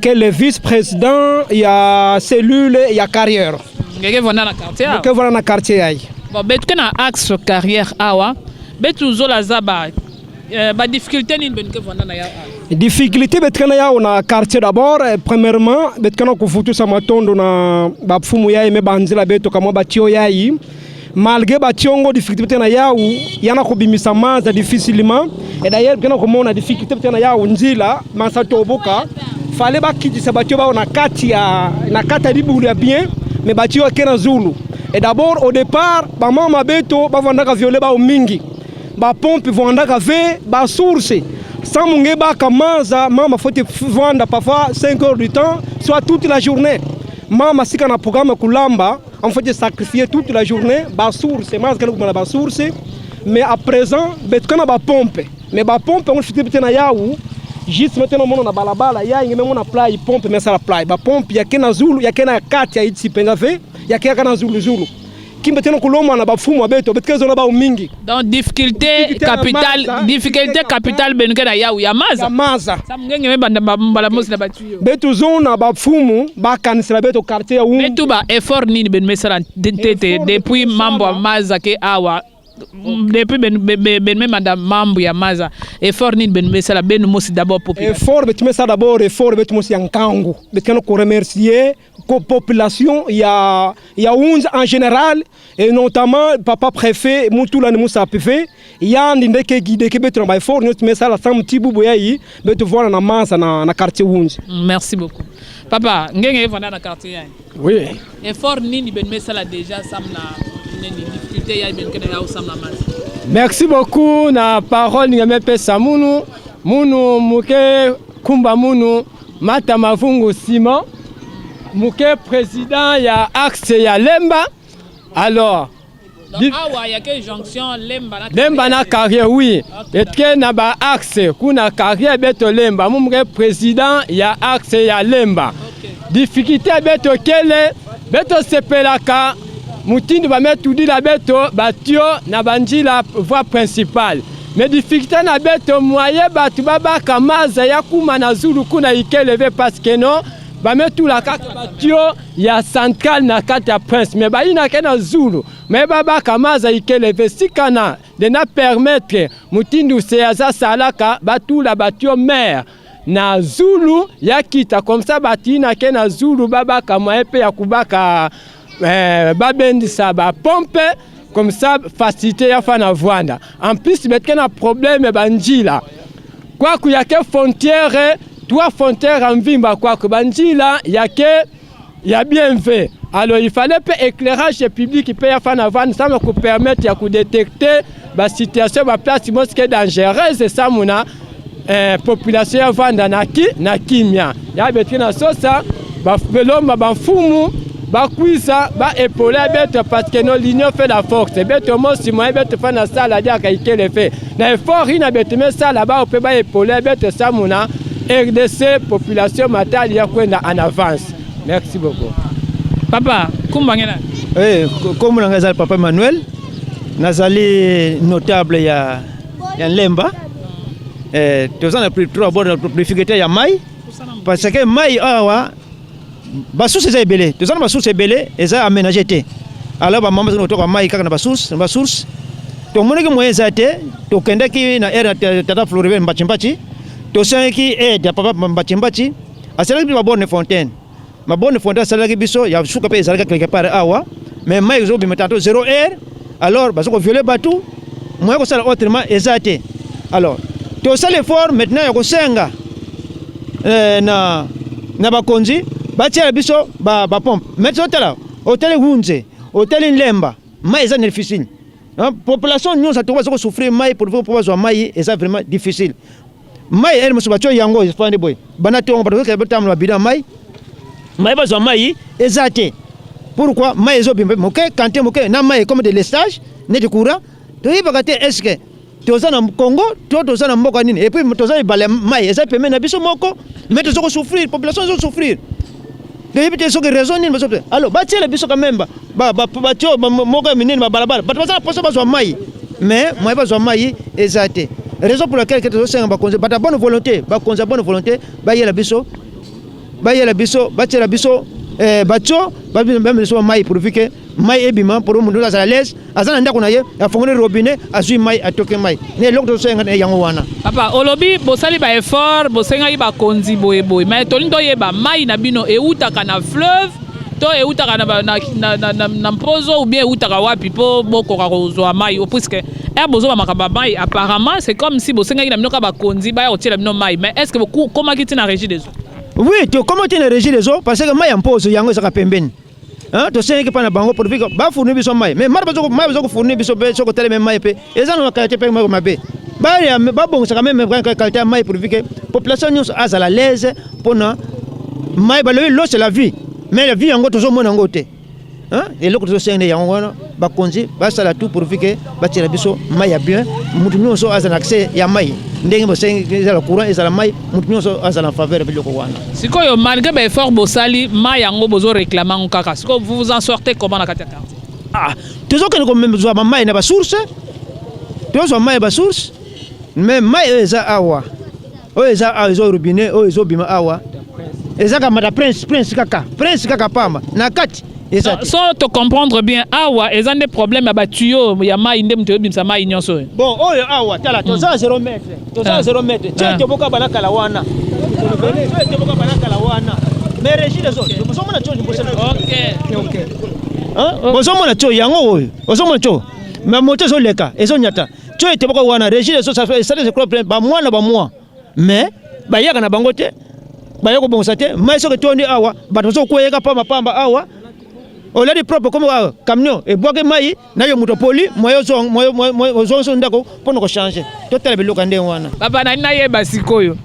quel vice-président, il y a cellule, il y a carrière. Quel voilà dans quartier? Quel voilà dans quartier? Bon, ben tu as axe carrière awa, ben tu zola zaba. Ba difficulté ni ben que vona na ya. Difficulté betkana ya na quartier d'abord premièrement betkana ko futu sa matondo na ba fumu ya me banzila beto kama ba tio ya yi malgré ba tiongo difficulté betkana ya u yana ko bimisa manza difficilement et d'ailleurs betkana ko mona difficulté betkana ya nzila masa toboka fallait ba kiti sa ba tio ba na kati libulu ya bien mais ba tio kena zulu et d'abord au départ ba mama beto ba vanda ka violer ba mingi ba pompe vanda ka ve ba source sans munge ba kamaza mama faut vanda parfois 5 heures du temps soit toute la journée mama sika na programme kulamba on fait sacrifier toute la journée ba source mas kana kuma ba source mais à présent betkana ba pompe mais ba pompe on fait peut-être na yaou juste maintenant mon na balabala ya ngeme mon na play pompe mais ça la play ba pompe ya kena zulu ya kena kati ya itsi penga ve ya kena zulu donc difficulté capitale benuke na yawu ya maza samngenge me banda mbala mosi na batuyo betu zona ba fumu ba kanisla beto quartier wu betu ba effort nini ben mesara tete depuis mambo ya maza ke awa depuis ben madame mambo ya maza effort nini ben mesara ben mosi d'abord population effort betu mesara d'abord effort betu mosi yankangu betu ko remercier population il y a uns en général et notamment papa préfet Moutoula Moussa préfet il y a ndeke guide ke betu ba effort notre message la sam tibubu yayi betu voir na masa na quartier uns. Merci beaucoup papa ngenge vanda na quartier yayi oui effort nini ben message déjà samna nini difficulté yayi ben kana ya samna masa. Merci beaucoup na parole ngame pesa munu munu muke kumba munu Mata Mavungu Simon muke président ya axe ya Lemba. Alors donc awa ya que jonction Lemba na carrière oui etke na ba axe kuna carrière beto Lemba muke président ya axe ya Lemba. Difficulté beto kele beto sepelaka mutindu ba metu di la beto batio na banjila voie principale. Mais difficulté na beto moyen batu baba kamaza ya kuma na Zulu kuna ikeleve parce que non ba metu la kaka batio ya central na kata ya prince mais ba ina kena Zulu mais baba kamaza ikeleve sikana de na permettre mutindu se aza salaka batu la batio maire na Zulu ya kita comme ça batina kena Zulu baba kama epe ya kubaka babendisa ba pompe comme ça facilité ya fana vwanda en plus mettre un problème banjila quoi que y a que frontière 3 frontières en vimba quoi que banjila y a bien fait alors il fallait peu éclairage public peut ya fana vwanda ça me permettre ya ku détecter ba situation ba place mosque dangereuse et ça mona population ya vwanda na kimia ya betina sosa ba beloma ba fumu bakwisa ba épauler beto parce que nos l'union fait la force beto mo si moi beto fa na sala dia ka ikele fait na effort ina beto me sala ba pe ba épauler beto samuna RDC population matali ya kwenda en avance. Merci beaucoup papa kumbangena comme ngazali papa Emmanuel nazali notable ya Lemba tozana plus trop bon difficulté ya mai parce que mai awa basource eza ebele tozana basource ebele eza aménagé te alors bamama toka mai kaka na basource tomonaki moyen eza te tokendaki na aire tata Floribert Mbachimbachi tosangaki aide ya papa Mbachimbachi asalaki babone fontaine asalaki biso ya suka mpe ezalaki quelque part awa mais mai ezobima tanto 0 heure alors bazoko violer batu moyen kosala autrement eza te alors tosala effort maintenant ya kosenga na bakonzi batia biso ba pompe mais tala hôtel Wunze hôtel Lemba mai eza difficile population nyonso to bazo souffrir mai pour bazwa mai eza vraiment difficile mai elle musu bacho yango ifande boy bana to ngba to betamla bida mai bazwa mai eza te pourquoi mai ezo bimbe moke kanté moke na mai comme de lestage ne de courant to yibaka te est-ce que toza na Congo toza na mboka nini et puis toza ibale mai eza peme na biso moko mais tozo souffrir population zo souffrir de ce que raison ni baso alors batie le biso quand même ba batio moko minini ba balabala bato baza poso bazwa mai mais moi bazwa mai ezate raison pour laquelle que tozo senga ba konza ba bonne volonté ba konza bonne volonté ba yela biso batie la biso batio ba même so mai pour que mai ebima pour mundu za l'aise azana ndako na ye afongole robinet azui mai atoke mai ne lokto so senga yango wana papa olobi bosali ba effort bosenga ba konzi boye mais tolindo yeba mai na bino eutaka na fleuve to eutaka na mpozo ou bien eutaka wapi po bokoka kozwa mai puisque bozo ba makaba mai apparemment c'est comme si bosenga na bino ka ba konzi ba otela bino mai mais est-ce que comment kiti na régie des eaux oui to comment tu na régie des eaux parce que mai ya mpozo yango ezaka pembeni to senga pana bango pour que ba fournir biso mai mais mar bazo fournir biso be soko tele mai pe ezana na qualité pe mai mabe ba bon ça quand même qualité mai pour que population nous à la l'aise pour na mai ba l'eau c'est la vie mais la vie yango toujours mona ngote et loko to senga yango wana ba konzi ba sala tout pour que ba tira biso mai ya bien mutu nyonso azana accès ya mai ndenge bo senga la courant ezala mai mutu nyonso azana faveur bi loko wana sikoyo malgré ba effort bosali mai yango bozo réclamant kaka siko vous vous en sortez comment na kata quartier toujours que nous même besoin mai na ba source toujours mai ba source mais mai eza awa eza azo robinet ezo bima awa eza kama da prince kaka pamba na kati sans te comprendre bien awa eza des problèmes ba tuyau ya mai ndem to bimsa mai nyonso bon oyo awa tala toza 0 mètre tete boka balaka la wana mais régie des autres bozo mona cho OK bozo mona cho yango oyo bozo mona cho mais moto zo leka ezo nyata cho ete boka wana régie des autres ça fait je crois ba mois mais ba yaka na bango te ba yako bonsa te mais so que tondi awa bato zo koyeka pamba awa Au lieu de propre comme camion et boire maï, na yo mutopoli, moi zo ndako pour nous changer. Tout est le candé wana. Papa na ye basikoyo.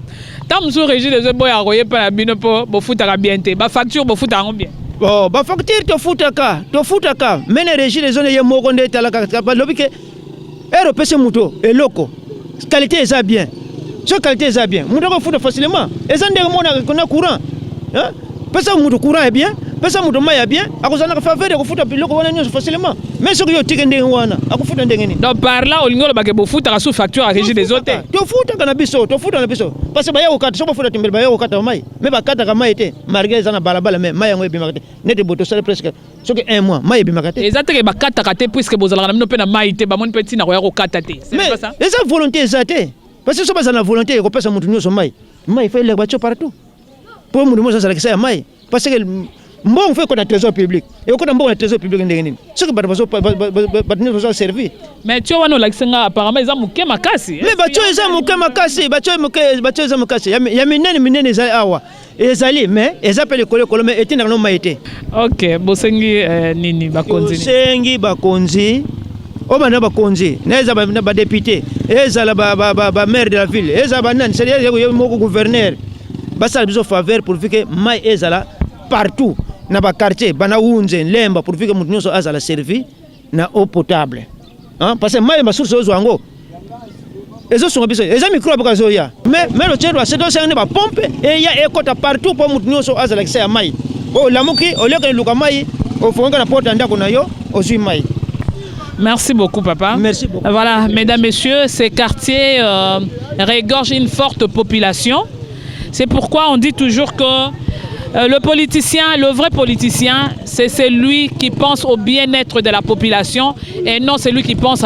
Tam sou régie de boya royer pa bino po bo futa bien te. Ba facture bo futa bien. Oh, ba facture to futa ka. Mene régie de zone ye moko nde talaka ba lobike. Ero pese muto et loko. Qualité est bien. Cette qualité est bien. Muto ko futa facilement. Et ça ndenge mona kona courant. Hein? Pesa muto courant est bien. Pesa muto mai est bien. Akozana ka faveur ko futa loko wana nyo facilement. Mais ce que yo tike ndenge wana, akufuta ndenge ni. Donc par là olingolo ba ke bo futa ka sous facture à régie des hôtels. To futa kana biso, parce que ba yo kata so ba futa timbele ba yo kata mai. Mais ba kata ka mai te, marge zana balabala mais mai yango ebimaka te. Nete boto sale presque ce que 1 mois, mai ebimaka te. Exactement ba kata ka te puisque bozala na mino pe na mai te ba mon petit na ko ya ko kata te. C'est pas ça? Mais esa volonté ezate. Parce que so ba zana volonté ko pesa mutu nyoso mai. Mai fait le bacho partout. Pour mutu mo ça la kisa mai parce que mbon fait qu'on a trésor public et qu'on a bon trésor public ndenge ce que ba servi mais tu vois no laksenga apparemment ils ont muke makasi mais bacho eza muke makasi bacho eza makasi ya minene ezali awa ezali mais ezapele kolo mais etina no maite. OK bosengi nini bakonzi bosengi bakonzi obana bakonzi neza ba député ezala ba maire de la ville ezala banani c'est yo moko gouverneur basala biso faveur pour que mai ezala partout na ba quartier bana unze lemba pour que mutu nyonso azala servi na eau potable, hein, parce que mai ma source ozwango ezo songa biso eza microbe ka zoya mais le tchero c'est donc c'est ba pompe et ya ekota partout pour mutu nyonso azala kisa ya mai o lamuki o leka luka mai o fonga na porte ndako na yo ozwi mai. Merci beaucoup, papa. Merci beaucoup. Voilà, mesdames, messieurs, ces quartiers regorgent une forte population. C'est pourquoi on dit toujours que le politicien, le vrai politicien, c'est celui qui pense au bien-être de la population et non celui qui pense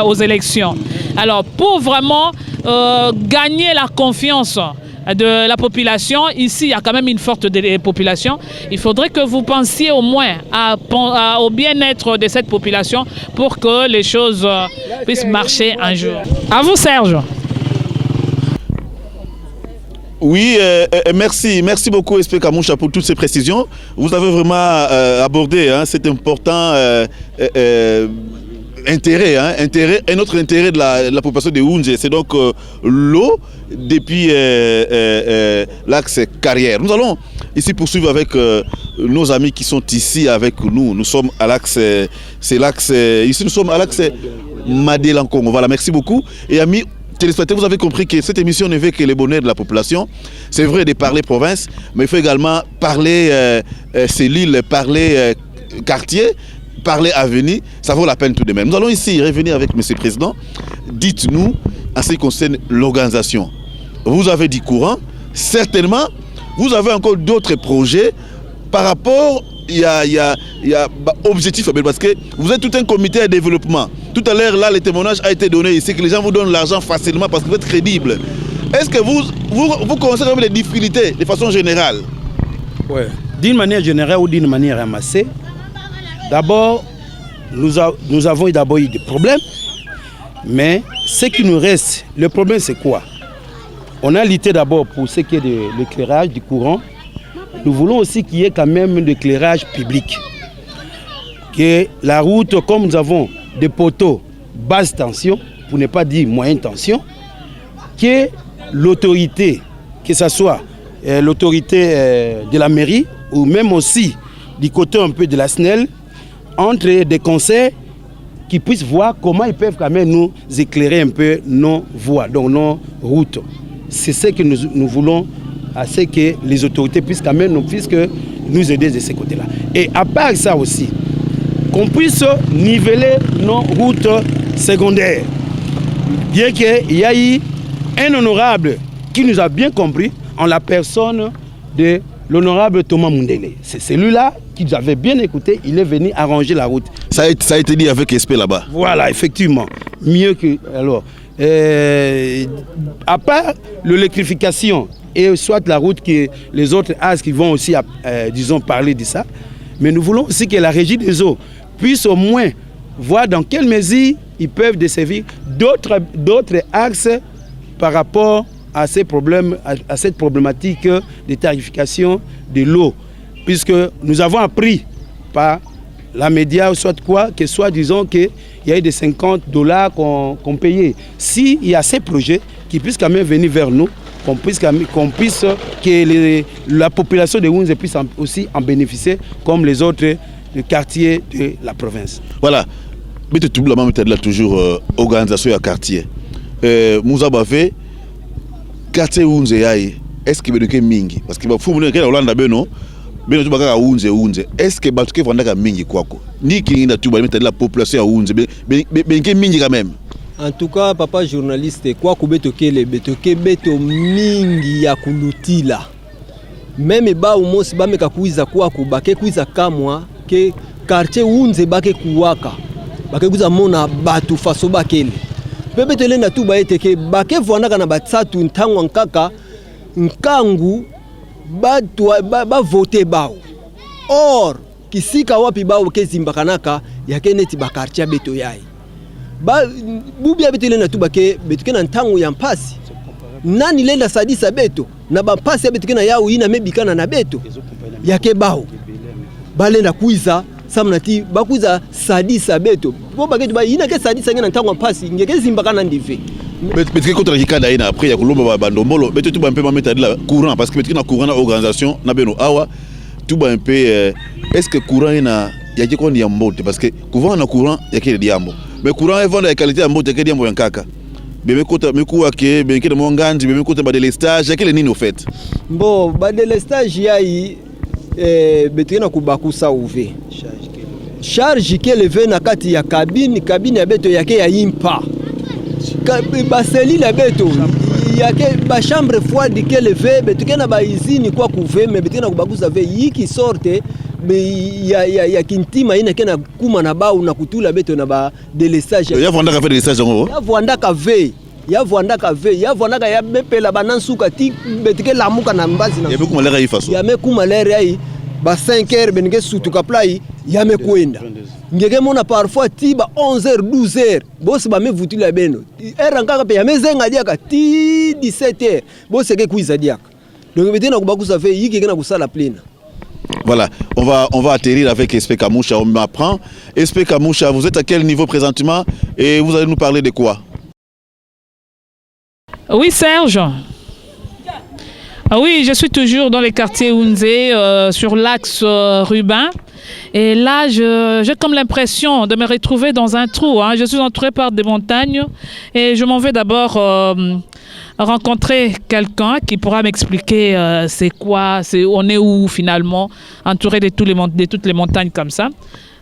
aux élections. Alors, pour vraiment gagner la confiance de la population, ici il y a quand même une forte population, il faudrait que vous pensiez au moins au bien-être de cette population pour que les choses puissent marcher un jour. À vous, Serge. Oui, merci beaucoup SP Kamoucha pour toutes ces précisions. Vous avez vraiment abordé cet important intérêt, un autre intérêt de la population de Houndje, c'est donc l'eau depuis l'axe Carrière. Nous allons ici poursuivre avec nos amis qui sont ici avec nous. Nous sommes à l'axe, c'est l'axe, ici nous sommes à l'axe Madé-Lankongo. Voilà, merci beaucoup. Et amis téléspectateurs, vous avez compris que cette émission ne veut que le bonheur de la population. C'est vrai de parler province, mais il faut également parler cellules, parler quartier, parler avenir. Ça vaut la peine tout de même. Nous allons ici revenir avec M. le Président. Dites-nous, en ce qui concerne l'organisation. Vous avez dit courant. Certainement, vous avez encore d'autres projets par rapport il y a objectif parce que vous êtes tout un comité de développement. Tout à l'heure, là, le témoignage a été donné ici que les gens vous donnent l'argent facilement parce que vous êtes crédible. Est-ce que vous constatez les difficultés de façon générale? Oui, d'une manière générale ou d'une manière ramassée. D'abord, nous avons d'abord eu des problèmes, mais ce qui nous reste, le problème c'est quoi? On a lutté d'abord pour ce qui est de l'éclairage du courant. Nous voulons aussi qu'il y ait quand même de l'éclairage public. Que la route, comme nous avons des poteaux basse tension, pour ne pas dire moyenne tension, que l'autorité, que ce soit l'autorité de la mairie ou même aussi du côté un peu de la SNEL, entre des conseils qui puissent voir comment ils peuvent quand même nous éclairer un peu nos voies, donc nos routes. C'est ce que nous voulons, à ce que les autorités puissent quand même nous aider de ce côté-là. Et à part ça aussi, qu'on puisse niveler nos routes secondaires. Bien qu'il y ait eu un honorable qui nous a bien compris en la personne de l'honorable Thomas Mundele. C'est celui-là qui nous avait bien écouté, il est venu arranger la route. Ça a été dit avec SP là-bas. Voilà, effectivement. Mieux que... Alors, à part l'électrification et soit la route que les autres as qui vont aussi, disons, parler de ça, mais nous voulons aussi que la régie des eaux puisse au moins voir dans quelle mesure ils peuvent desservir d'autres axes par rapport à ces problèmes, à cette problématique de tarification de l'eau. Puisque nous avons appris par la média, soit quoi, que soit disons qu'il y a eu des $50 qu'on payait. S'il y a ces projets qui puissent quand même venir vers nous, que la population de Wunze puisse aussi en bénéficier comme les autres quartiers de la province. Voilà. Mais tout le monde est toujours organisation à quartier. Moussa Bafé, quartier Wunze est-ce que vous mingi? Parce que vous avez Hollande beno, beno tu baka Wunze. Est-ce que batuke vanda mingi kwako? Ni kinga tu ba mettre la population à Wunze, ben mingi quand même. En tout cas, papa journaliste, quoi que beto mingi ya kulutila. Même ba umosi ba meka kuiza kwa kubake kuiza kamwa ke quartier Wunze bake kuwaka. Bake kuiza mona batu faso bakele. Pepe telenda tu ba eteke bake vwandaka na batsatu ntango nkaka nkangu batu ba voter bao. Or kisika wapi bao kezimbakanaka yake neti ba quartier beto yai. Ba bubia beto lenda tu bake betuke na ntango ya mpasi. Nani lenda sadisa beto na ba mpasi betuke na yao ina mebikana na beto yake bao. Ba lenda kuiza samnati ba kuiza sadisa beto. Bo baketu ba ina ke sadisa ngena ntango mpasi ngeke zimbakana ndive. Betuke contre kikada ina après ya kulomba ba ndombolo beto tu ba un peu mettre de la courant parce que betuke na courant na organisation na beno awa tout ba un peu est-ce que courant ina yaki ko ndi mbote parce que courant na courant yake diambo. Mais courant est vendre la qualité en mode que diambo yankaka. Beme kota mekuwa ke benke de monganji beme kota ba de l'estage yake nini au fait. Bon ba de l'estage yayi betuke na kubakusa uve. Charge ke leve na kati ya cabine ya beto yake ya impa. Ba seli la beto yake ba chambre froide ke leve betuke na ba izini kwa kuve me betuke na kubakusa ve yiki sorte ya kintima ina kena kuma na ba una kutula beto na ba delestage ya vanda ka delestage ngo ya vanda ka ya mepela banansuka ti betuke lamuka na mbazi na ya mekuma lera ifaso ya mekuma lera ai ba 5h benenge sutuka plai ya mekwenda ngeke mona parfois ti ba 11h 12h bosi ba mevutila beno era nkaka pe ya mezenga diaka ti 17h bosi ke kuiza diaka donc betena kubakusa fe yiki kena kusala plena. Voilà, on va atterrir avec Espé Kamoucha, on m'apprend. Espé Kamoucha, vous êtes à quel niveau présentement et vous allez nous parler de quoi? Oui, Serge. Ah oui, je suis toujours dans les quartiers Wunze, sur l'axe Rubin. Et là, j'ai comme l'impression de me retrouver dans un trou. Hein. Je suis entouré par des montagnes et je m'en vais d'abord rencontrer quelqu'un qui pourra m'expliquer c'est quoi, on est où finalement, entouré de toutes les montagnes comme ça.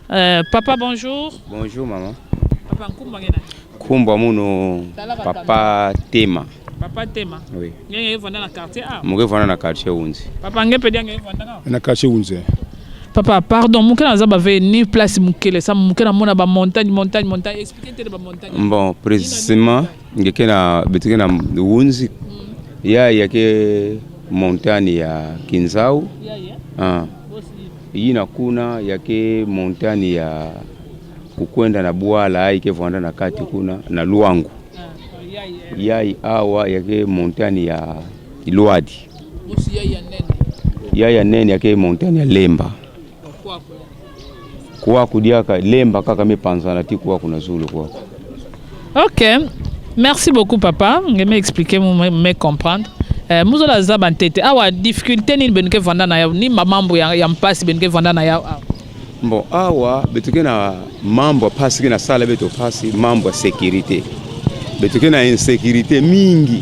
Papa, bonjour. Bonjour, maman. Papa, Kumba Muno, Papa Tema. Papa Tema. Oui. Vous êtes dans le quartier A? Je suis dans le quartier Wunze. Papa, vous êtes dans le quartier Wunze. Papa, pardon, je suis ni place mukele, ça mukele na ba montagne. Expliquez-moi les montagnes. Bon, précisément, je suis dans le Wunze. Il y a que montagne ya Kinzau. Ina kuna yake montagne ya kukwenda na Bwala yake vanda na kati kuna na Luangu. Yai awa yake montagne ya Ilwadi. Yai nene yake montagne ya Lemba. Kwa kudiaka Lemba kaka mepanzana ti kwa kuna Zulu kwa. OK. Merci beaucoup papa. Je vais m'expliquer, me comprendre. Muzola zabantete awa difficulté ni benke vanda na ya ni mambo ya mpasi benke vanda na ya. Bon awa betuke na mambo pasi na sala beto pasi mambo ya sécurité. Betuke na insécurité mingi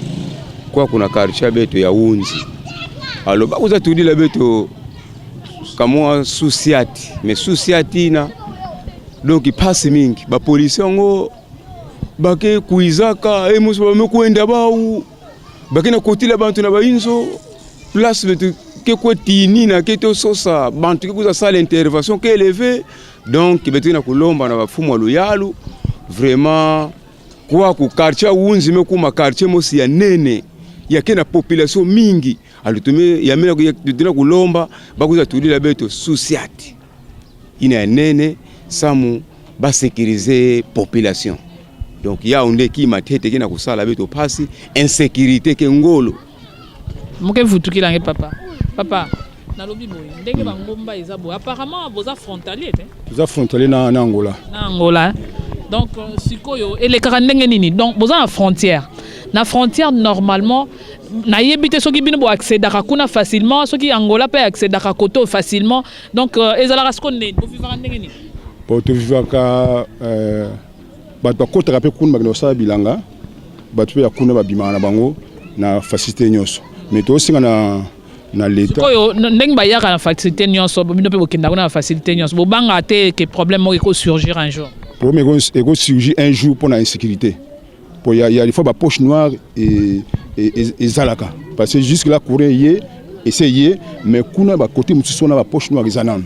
kwa kuna quartier beto ya Wunze. Alors bakuza tudila beto kama souciati mais souciati na donc pasi mingi ba police ngo bake kuizaka muso bamekwenda bawu bakina kotila bantu na bainzo place betu ke kwetini na keto sosa bantu ke kuza sala intervention ke élevé donc betu na kulomba na bafumu luyalu vraiment kwa ku quartier Wunze mekuma quartier mosi ya nene yake na population mingi alutume yamena kudina kulomba bakuza tudila beto souciati ina nene samu ba sécuriser population. Donc il y a un qui m'a tête qui n'a pas ça la beto pasi insécurité ke ngolo. Moke vutuki lange papa. Papa, nalobi boye ndenge bangomba eza boye apparemment boza frontalier te toza frontalier na Angola donc sikoyo elekaka ndenge nini donc boza na frontière normalement na yebite soki bino bo accédaka kuna facilement soki Angola peut accédaka koto facilement donc ezalaka siko nini bo vivaka ndenge nini po to vivaka bato bakotaka mpe kuna bakende kosala bilanga bato mpe ya kuna babimaka na bango na facilité nyonso mais tosinga na l'état sikoyo ndenge bayaka na facilité nyonso bino mpe bokenda kuna na facilité nyonso bobanga te ke problème moko ekosurgir un jour problème ekosurgir un jour pour la insécurité. Il y a des fois des poches noires et zalaka. Parce que jusque là, courir y essayer, mais kuna ba côté mususu na ba poche noire zanan.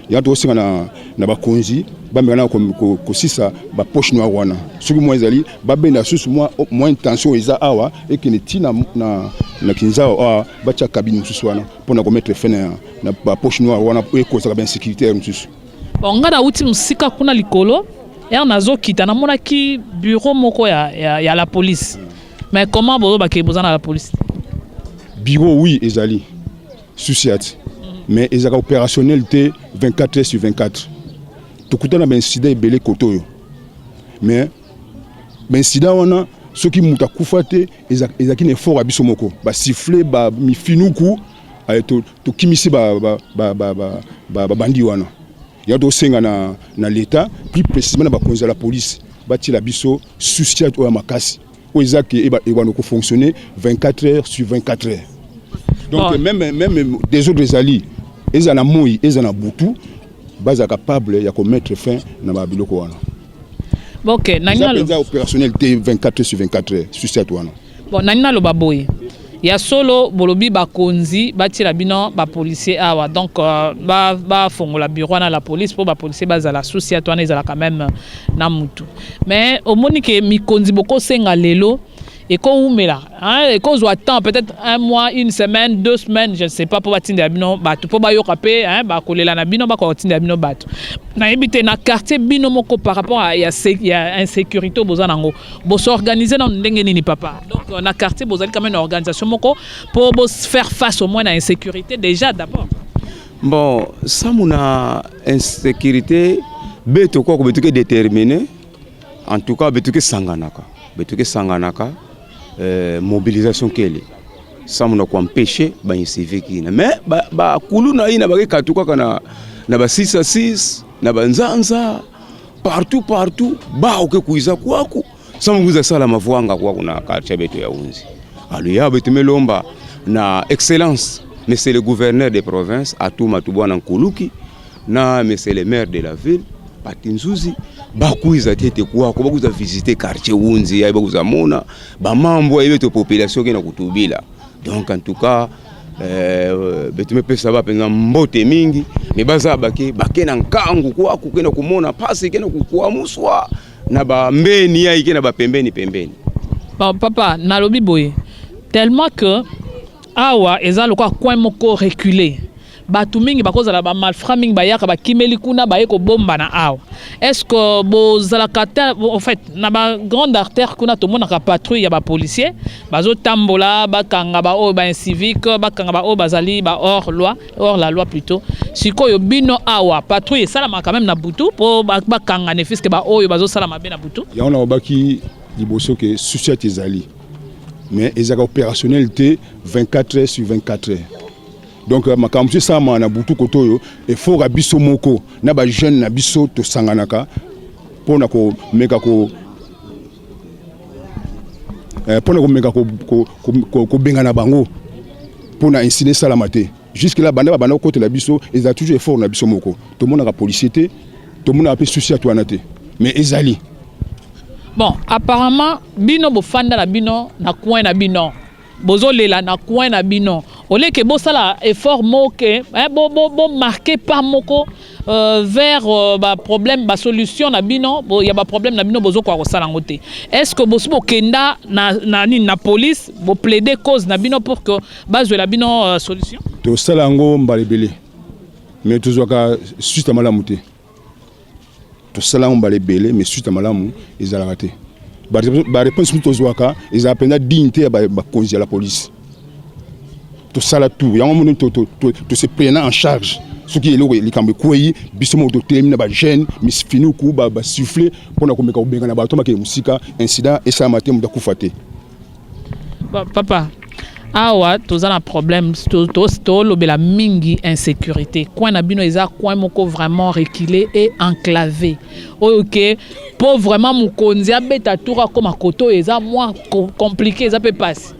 Il y a aussi na ba konzi, ba mena comme kosisa ba poche noire wana. Ce que moi ezali, ba benda susu moins tension eza awa et que ne tina na kinzao ba cha cabine mususu wana pour na mettre fin na ba poche noire wana pour causer la insécurité mususu. Bon ngana uti musika kuna likolo. Et on a zokita na mona ki bureau moko ya la police. Mais comment bozo ba ke bozana la police? Bureau oui ezali. Susiat. Mais ezaka opérationnalité 24h/24. Tokuta na incident belé kotoyo. Mais incident wana soki muta kufate ezaki ne fort abiso moko. Ba siffler ba mifinuku to kimisi ba bandi wana. Il y a aussi na l'État, plus précisément dans la police, bâti la biso, souci à toi makasi. Où ils ont fonctionner 24h/24. Donc même des autres alliés, ils en ont mouillé, ils en ont boutou, ils sont capables de mettre fin à la biloko. Ok, nanya lo opérationnalité 24h/24, souci à toi. Bon, nanya lo baboy. Ya solo bolobi bakonzi batila bino ba policier awa donc ba fongola bureau na la police pour ba policier bazala souci à toi na quand même na mutu mais au monique mikonzi boko senga lelo et ko umela hein et ko zo attend peut-être un mois, une semaine, 2 semaines, je ne sais pas pour batinde bino bato pour ba yokape hein ba kolela na bino ba ko tinde bino bato na ebité na quartier bino moko par rapport à ya insécurité bozana ngo bo s'organiser dans ndenge nini papa donc na quartier bozali quand même une organisation moko pour faire face au moins à insécurité déjà d'abord. Bon ça mona insécurité beto ko betuke déterminé en tout cas betuke sanganaka mobilisation kele ça mona ko empêcher ba insécurité mais ba kulu na ina ba katuka kana na ba 6 na banzanza partout ba oke kuiza kwako sama kuiza sala mavwanga kwa kuna quartier beto ya unzi aluya betu melomba na excellence monsieur le gouverneur des provinces Atuma Tubwana Nkuluki na monsieur le maire de la ville Patinzuzi bakuiza tete kwako bakuza visiter quartier unzi ya bakuza mona ba mambo ya beto population kena kutubila donc en tout cas betu mepesa ba penza mbote mingi mais baza bake na nkangu kwako kena kumona pasi kena kukuamuswa na ba mbeni ya ikena ba pembeni. Bon papa nalobi boye tellement que awa eza lokwa coin moko reculé batu mingi bakozala ba malfrat mingi bayaka bakimeli kuna bayeko bomba na awa est-ce que bozalaka en fait na ba grande artère kuna tomonaka patrouille ya ba policier bazo tambola bakanga ba o ba incivique bakanga ba o bazali ba hors la loi plutôt sikoyo bino awa patrouille salama quand même na butu po bakanga ne fiske ba oyo bazo salama be na butu ya ona obaki liboso ke société ezali mais ezaka opérationnalité 24h/24. Donc makambu ça na butu kotoyo il faut rabiso moko na ba jeune na biso to sanganaka pona ko meka ko benga na bango pona insister salamate jusque là banda côté la biso ils a toujours effort na biso moko to mona ka policier te to mona pe souci à toi na te mais ezali bon apparemment bino bo fanda na bino na coin na bino bozolela na coin na bino ole ke bo sala effort moke bo marqué par moko vers ba problème ba solution na bino bo ya ba problème na bino bozo kwa sala ngote est-ce que bo kenda na police bo plaider cause na bino pour que bazwe la bino solution to sala ngo mbalebele mais to zoka suite malamu te to sala ngo mbalebele mais suite malamu ezala raté ba réponse to zoka ezala pena dignité ba konzi la police. to sala tout yango mono to se prendre en charge ce qui est le likambe koyi bisomo to terminer ba jeune mis fini ku ba siffler pona ko meka obenga na ba to make musika incident et ça matin mu da kufate. Papa awa toza na problème to lobela mingi insécurité coin na bino eza coin moko vraiment reculé et enclavé OK pour vraiment mukonzi abeta toura comme à koto eza moins compliqué eza peut passer.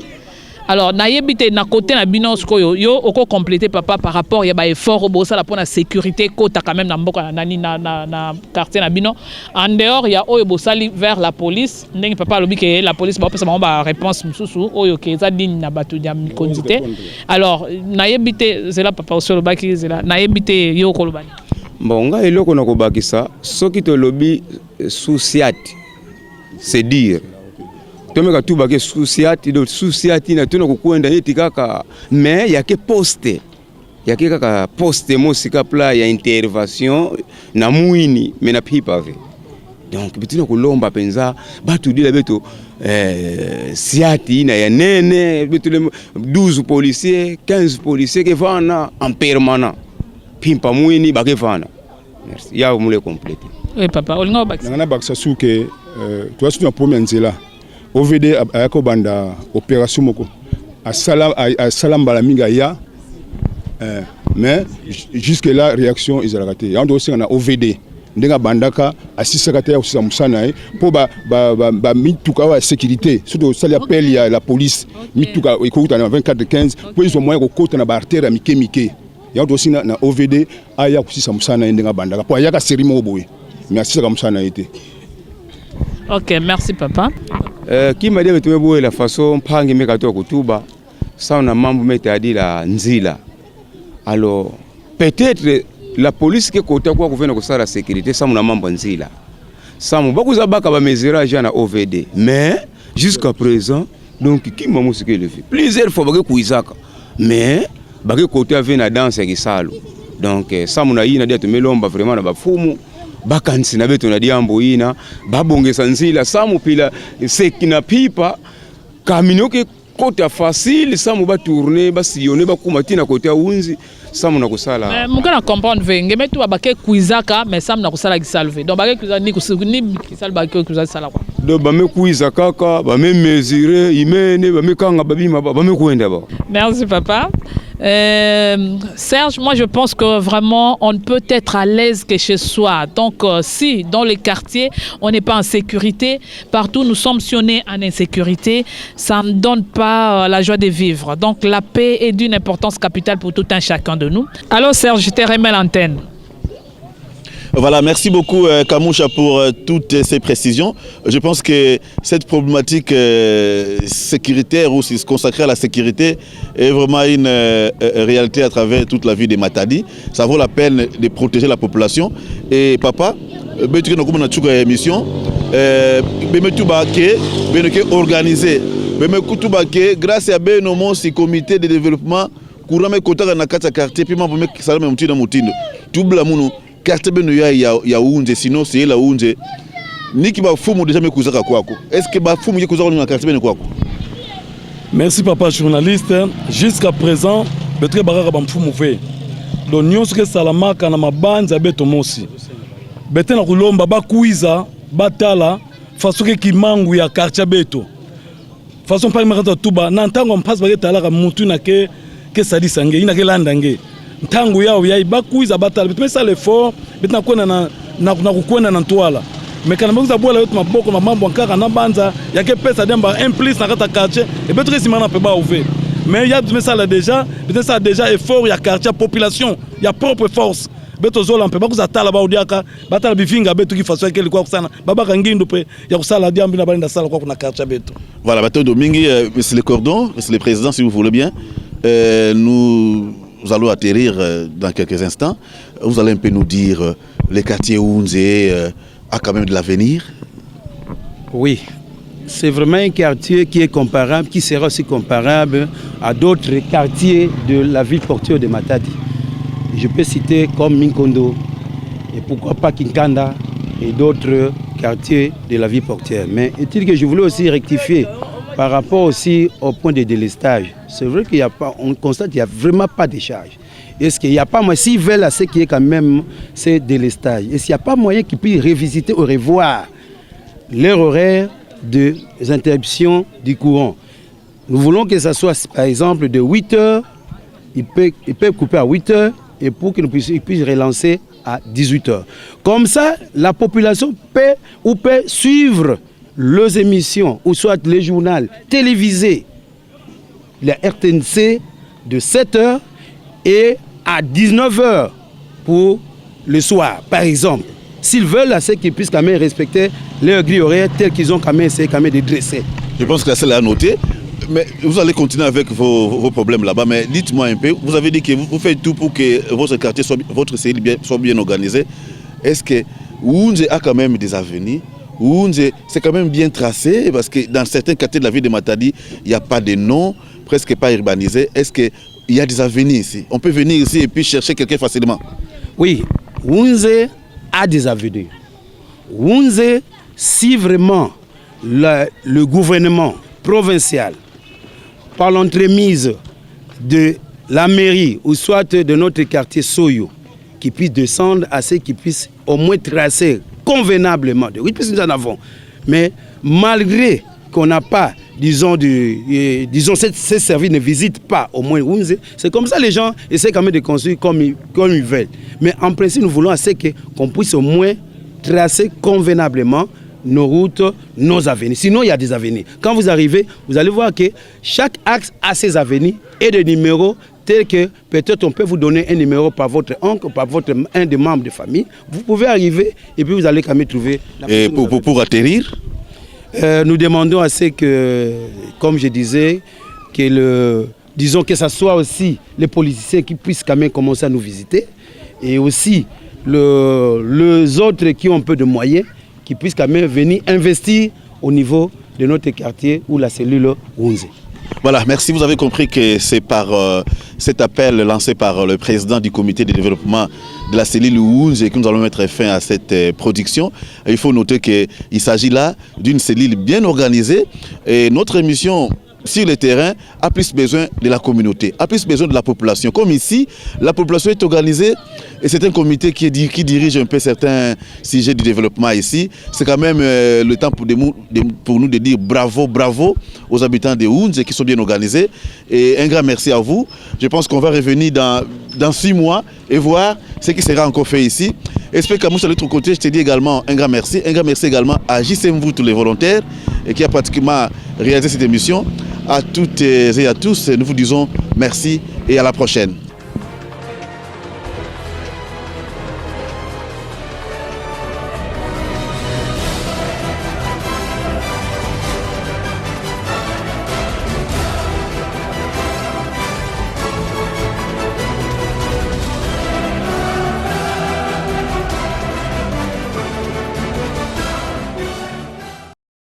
Alors naïbité na côté na bino skoyo yo oko compléter papa par rapport ya ba effort au bossa la pour la sécurité kota quand même na mboka nani na quartier na bino en dehors ya oyo bossali vers la police ndenge papa lobi que la police ba pesa ba réponse mususu oyo ke za digne na batu ya mikondité. Alors naïbité c'est là papa aussi le baki c'est là naïbité yo ko lobani bon nga eloko na ko bakisa soki to lobi souciat c'est dire tomeka tu bake souciati do souciati na tuna kukwenda yeti kaka mais yake poste yake kaka poste mosika pla ya intervention na muini mais na pipa ve donc bituna kulomba penza batu dila beto siati na ya nene betu 12 policiers 15 policiers ke vana en permanent pimpa muini bake vana merci ya mule compléter. Oui papa olinga bakisa ngana bakisa suke tu as une première nzela OVD ayako banda opération moko a salam balaminga ya mais jusque là réaction ils ont raté on doit aussi on a OVD ndenga bandaka asisaka te ya usisa musana po ba mituka wa sécurité surtout ça l'appel ya la police mituka ikuta na 24-15 po ils ont moyen kokota na ba artère mike ya on aussi na OVD aya kusisa musana ndenga bandaka po ayaka serimo boye mais asisaka musana été. OK merci papa. Qui m'a dit que la façon pangi meka to kutuba ça on a mambo metadi la nzila. Alors peut-être la police qui côté quoi gouverner ko sala sécurité ça on a mambo nzila. Ça on bakuza baka ba mesurage na OVD mais jusqu'à présent donc qui m'a musike le fait. Plusieurs fois baka kuizaka mais baka côté avait na danse ya kisalo. Donc ça on a ina dia to melomba vraiment na bafumu bakansi na beto na diambo ina babongesa nzila samu pila sekina pipa kaminoke kota facile samu ba tourner ba sillonner ba kumatina kota unzi samu na kusala mais mukana comprendre venge metu abake kuizaka mais samu na kusala gisalve donc bake kuza ni kisal bake kuza sala kwa do ba me kuiza kaka ba me mesurer imene ba me kanga babima ba me kuenda ba. Merci papa. Serge, moi je pense que vraiment on ne peut être à l'aise que chez soi. Donc si dans les quartiers on n'est pas en sécurité, partout nous sommes sionnés en insécurité, ça ne donne pas la joie de vivre. Donc la paix est d'une importance capitale pour tout un chacun de nous. Alors Serge, je te remets l'antenne. Voilà, merci beaucoup Kamoucha pour toutes ces précisions. Je pense que cette problématique sécuritaire ou se consacrer à la sécurité est vraiment une réalité à travers toute la vie des Matadi. Ça vaut la peine de protéger la population. Et papa, tu as une émission, organisé. Grâce à ce comité de développement, courant mes côtés dans le quartier, puis quartier beno ya unje sino c'est la unje niki ba fumu déjà me kuzaka kwako est-ce que ba fumu kuzaka na quartier beno kwako. Merci papa journaliste. Jusqu'à présent betre baraka ba mfumu fe do nyonso ke salamaka na mabanza beto mosi bete na kulomba ba kuiza batala façon ke kimangu ya quartier beto façon pa makata tuba na ntango mpasse ba talaka mutu na ke sadi sange ina ke landange ntango yao ya bakuiza batala bitme ça l'effort bitna kona na kukwenda na ntwala mekana mbuza bola yote maboko na mambo nkaka na banza yake pesa demba implice na kata quartier et betre simana pe ba ouvert mais il y a bitme ça là déjà bitme ça déjà effort ya quartier population ya propre force beto zola mpe bakuza tala ba odiaka batala bivinga beto ki façon kele kwa kusana babaka ngindu pe ya kusala diambi na balinda sala kwa kuna quartier beto. Voilà, bateau Domingue, monsieur le cordon, monsieur le président si vous voulez bien, nous allons atterrir dans quelques instants. Vous allez un peu nous dire les quartiers Ounzé a quand même de l'avenir. Oui, c'est vraiment un quartier qui est comparable, qui sera aussi comparable à d'autres quartiers de la ville portuaire de Matadi. Je peux citer comme Minkondo et pourquoi pas Kinkanda et d'autres quartiers de la ville portuaire. Mais est-il que je voulais aussi rectifier par rapport aussi au point de délestage. c'est vrai qu'il n'y a pas, on constate qu'il n'y a vraiment pas de charge. Est-ce qu'il n'y a pas moyen, s'ils veulent à ce qui est quand même, c'est délestage. Est-ce qu'il n'y a pas moyen qu'ils puissent revisiter ou revoir leur horaire des interruptions du courant? Nous voulons que ça soit, par exemple, de 8 heures, ils peuvent couper à 8 heures, et pour qu'ils puissent relancer à 18 heures. Comme ça, la population peut suivre leurs émissions, ou soit les journaux télévisés, la RTNC de 7 heures et à 19 heures pour le soir, par exemple. S'ils veulent, à ce qu'ils puissent quand même respecter leur grille horaire telle qu'ils ont quand même essayé quand même de dresser. Je pense que c'est à noter. Mais vous allez continuer avec vos problèmes là-bas, mais dites-moi un peu, vous avez dit que vous faites tout pour que votre quartier, votre cellule soit bien organisée. Est-ce que Wounze a quand même des avenirs? Wounze, c'est quand même bien tracé, parce que dans certains quartiers de la ville de Matadi, il n'y a pas de nom, presque pas urbanisé. Est-ce qu'il y a des avenirs ici? On peut venir ici et puis chercher quelqu'un facilement? Oui, Wounze a des avenirs. Wounze, si vraiment le gouvernement provincial, par l'entremise de la mairie ou soit de notre quartier Soyo, qui puisse descendre à ce qui puisse au moins tracer convenablement. Oui, puisque nous en avons. Mais malgré qu'on n'a pas, disons, ces services ne visitent pas au moins Wounze, c'est comme ça les gens essaient quand même de construire comme ils veulent. Mais en principe, nous voulons à ce qu'on puisse au moins tracer convenablement nos routes, nos avenirs. Sinon, il y a des avenirs. Quand vous arrivez, vous allez voir que chaque axe a ses avenirs et des numéros tels que peut-être on peut vous donner un numéro par votre oncle, par un des membres de famille. Vous pouvez arriver et puis vous allez quand même trouver... Et pour atterrir, nous demandons à ce que, comme je disais, disons que ce soit aussi les policiers qui puissent quand même commencer à nous visiter et aussi les autres qui ont un peu de moyens qui puissent quand même venir investir au niveau de notre quartier ou la cellule Wounze. Voilà, merci. Vous avez compris que c'est par cet appel lancé par le président du comité de développement de la cellule Wounze que nous allons mettre fin à cette production. Il faut noter qu'il s'agit là d'une cellule bien organisée et notre émission sur le terrain a plus besoin de la communauté, a plus besoin de la population. Comme ici, la population est organisée et c'est un comité qui dirige un peu certains sujets du développement ici. C'est quand même le temps pour nous de dire bravo, bravo aux habitants de Wounze qui sont bien organisés. Et un grand merci à vous. Je pense qu'on va revenir dans 6 mois et voir ce qui sera encore fait ici. Espère qu'à moi, de l'autre côté, je te dis également un grand merci. Un grand merci également à JCM, vous tous les volontaires, et qui a pratiquement réalisé cette émission. À toutes et à tous, nous vous disons merci et à la prochaine.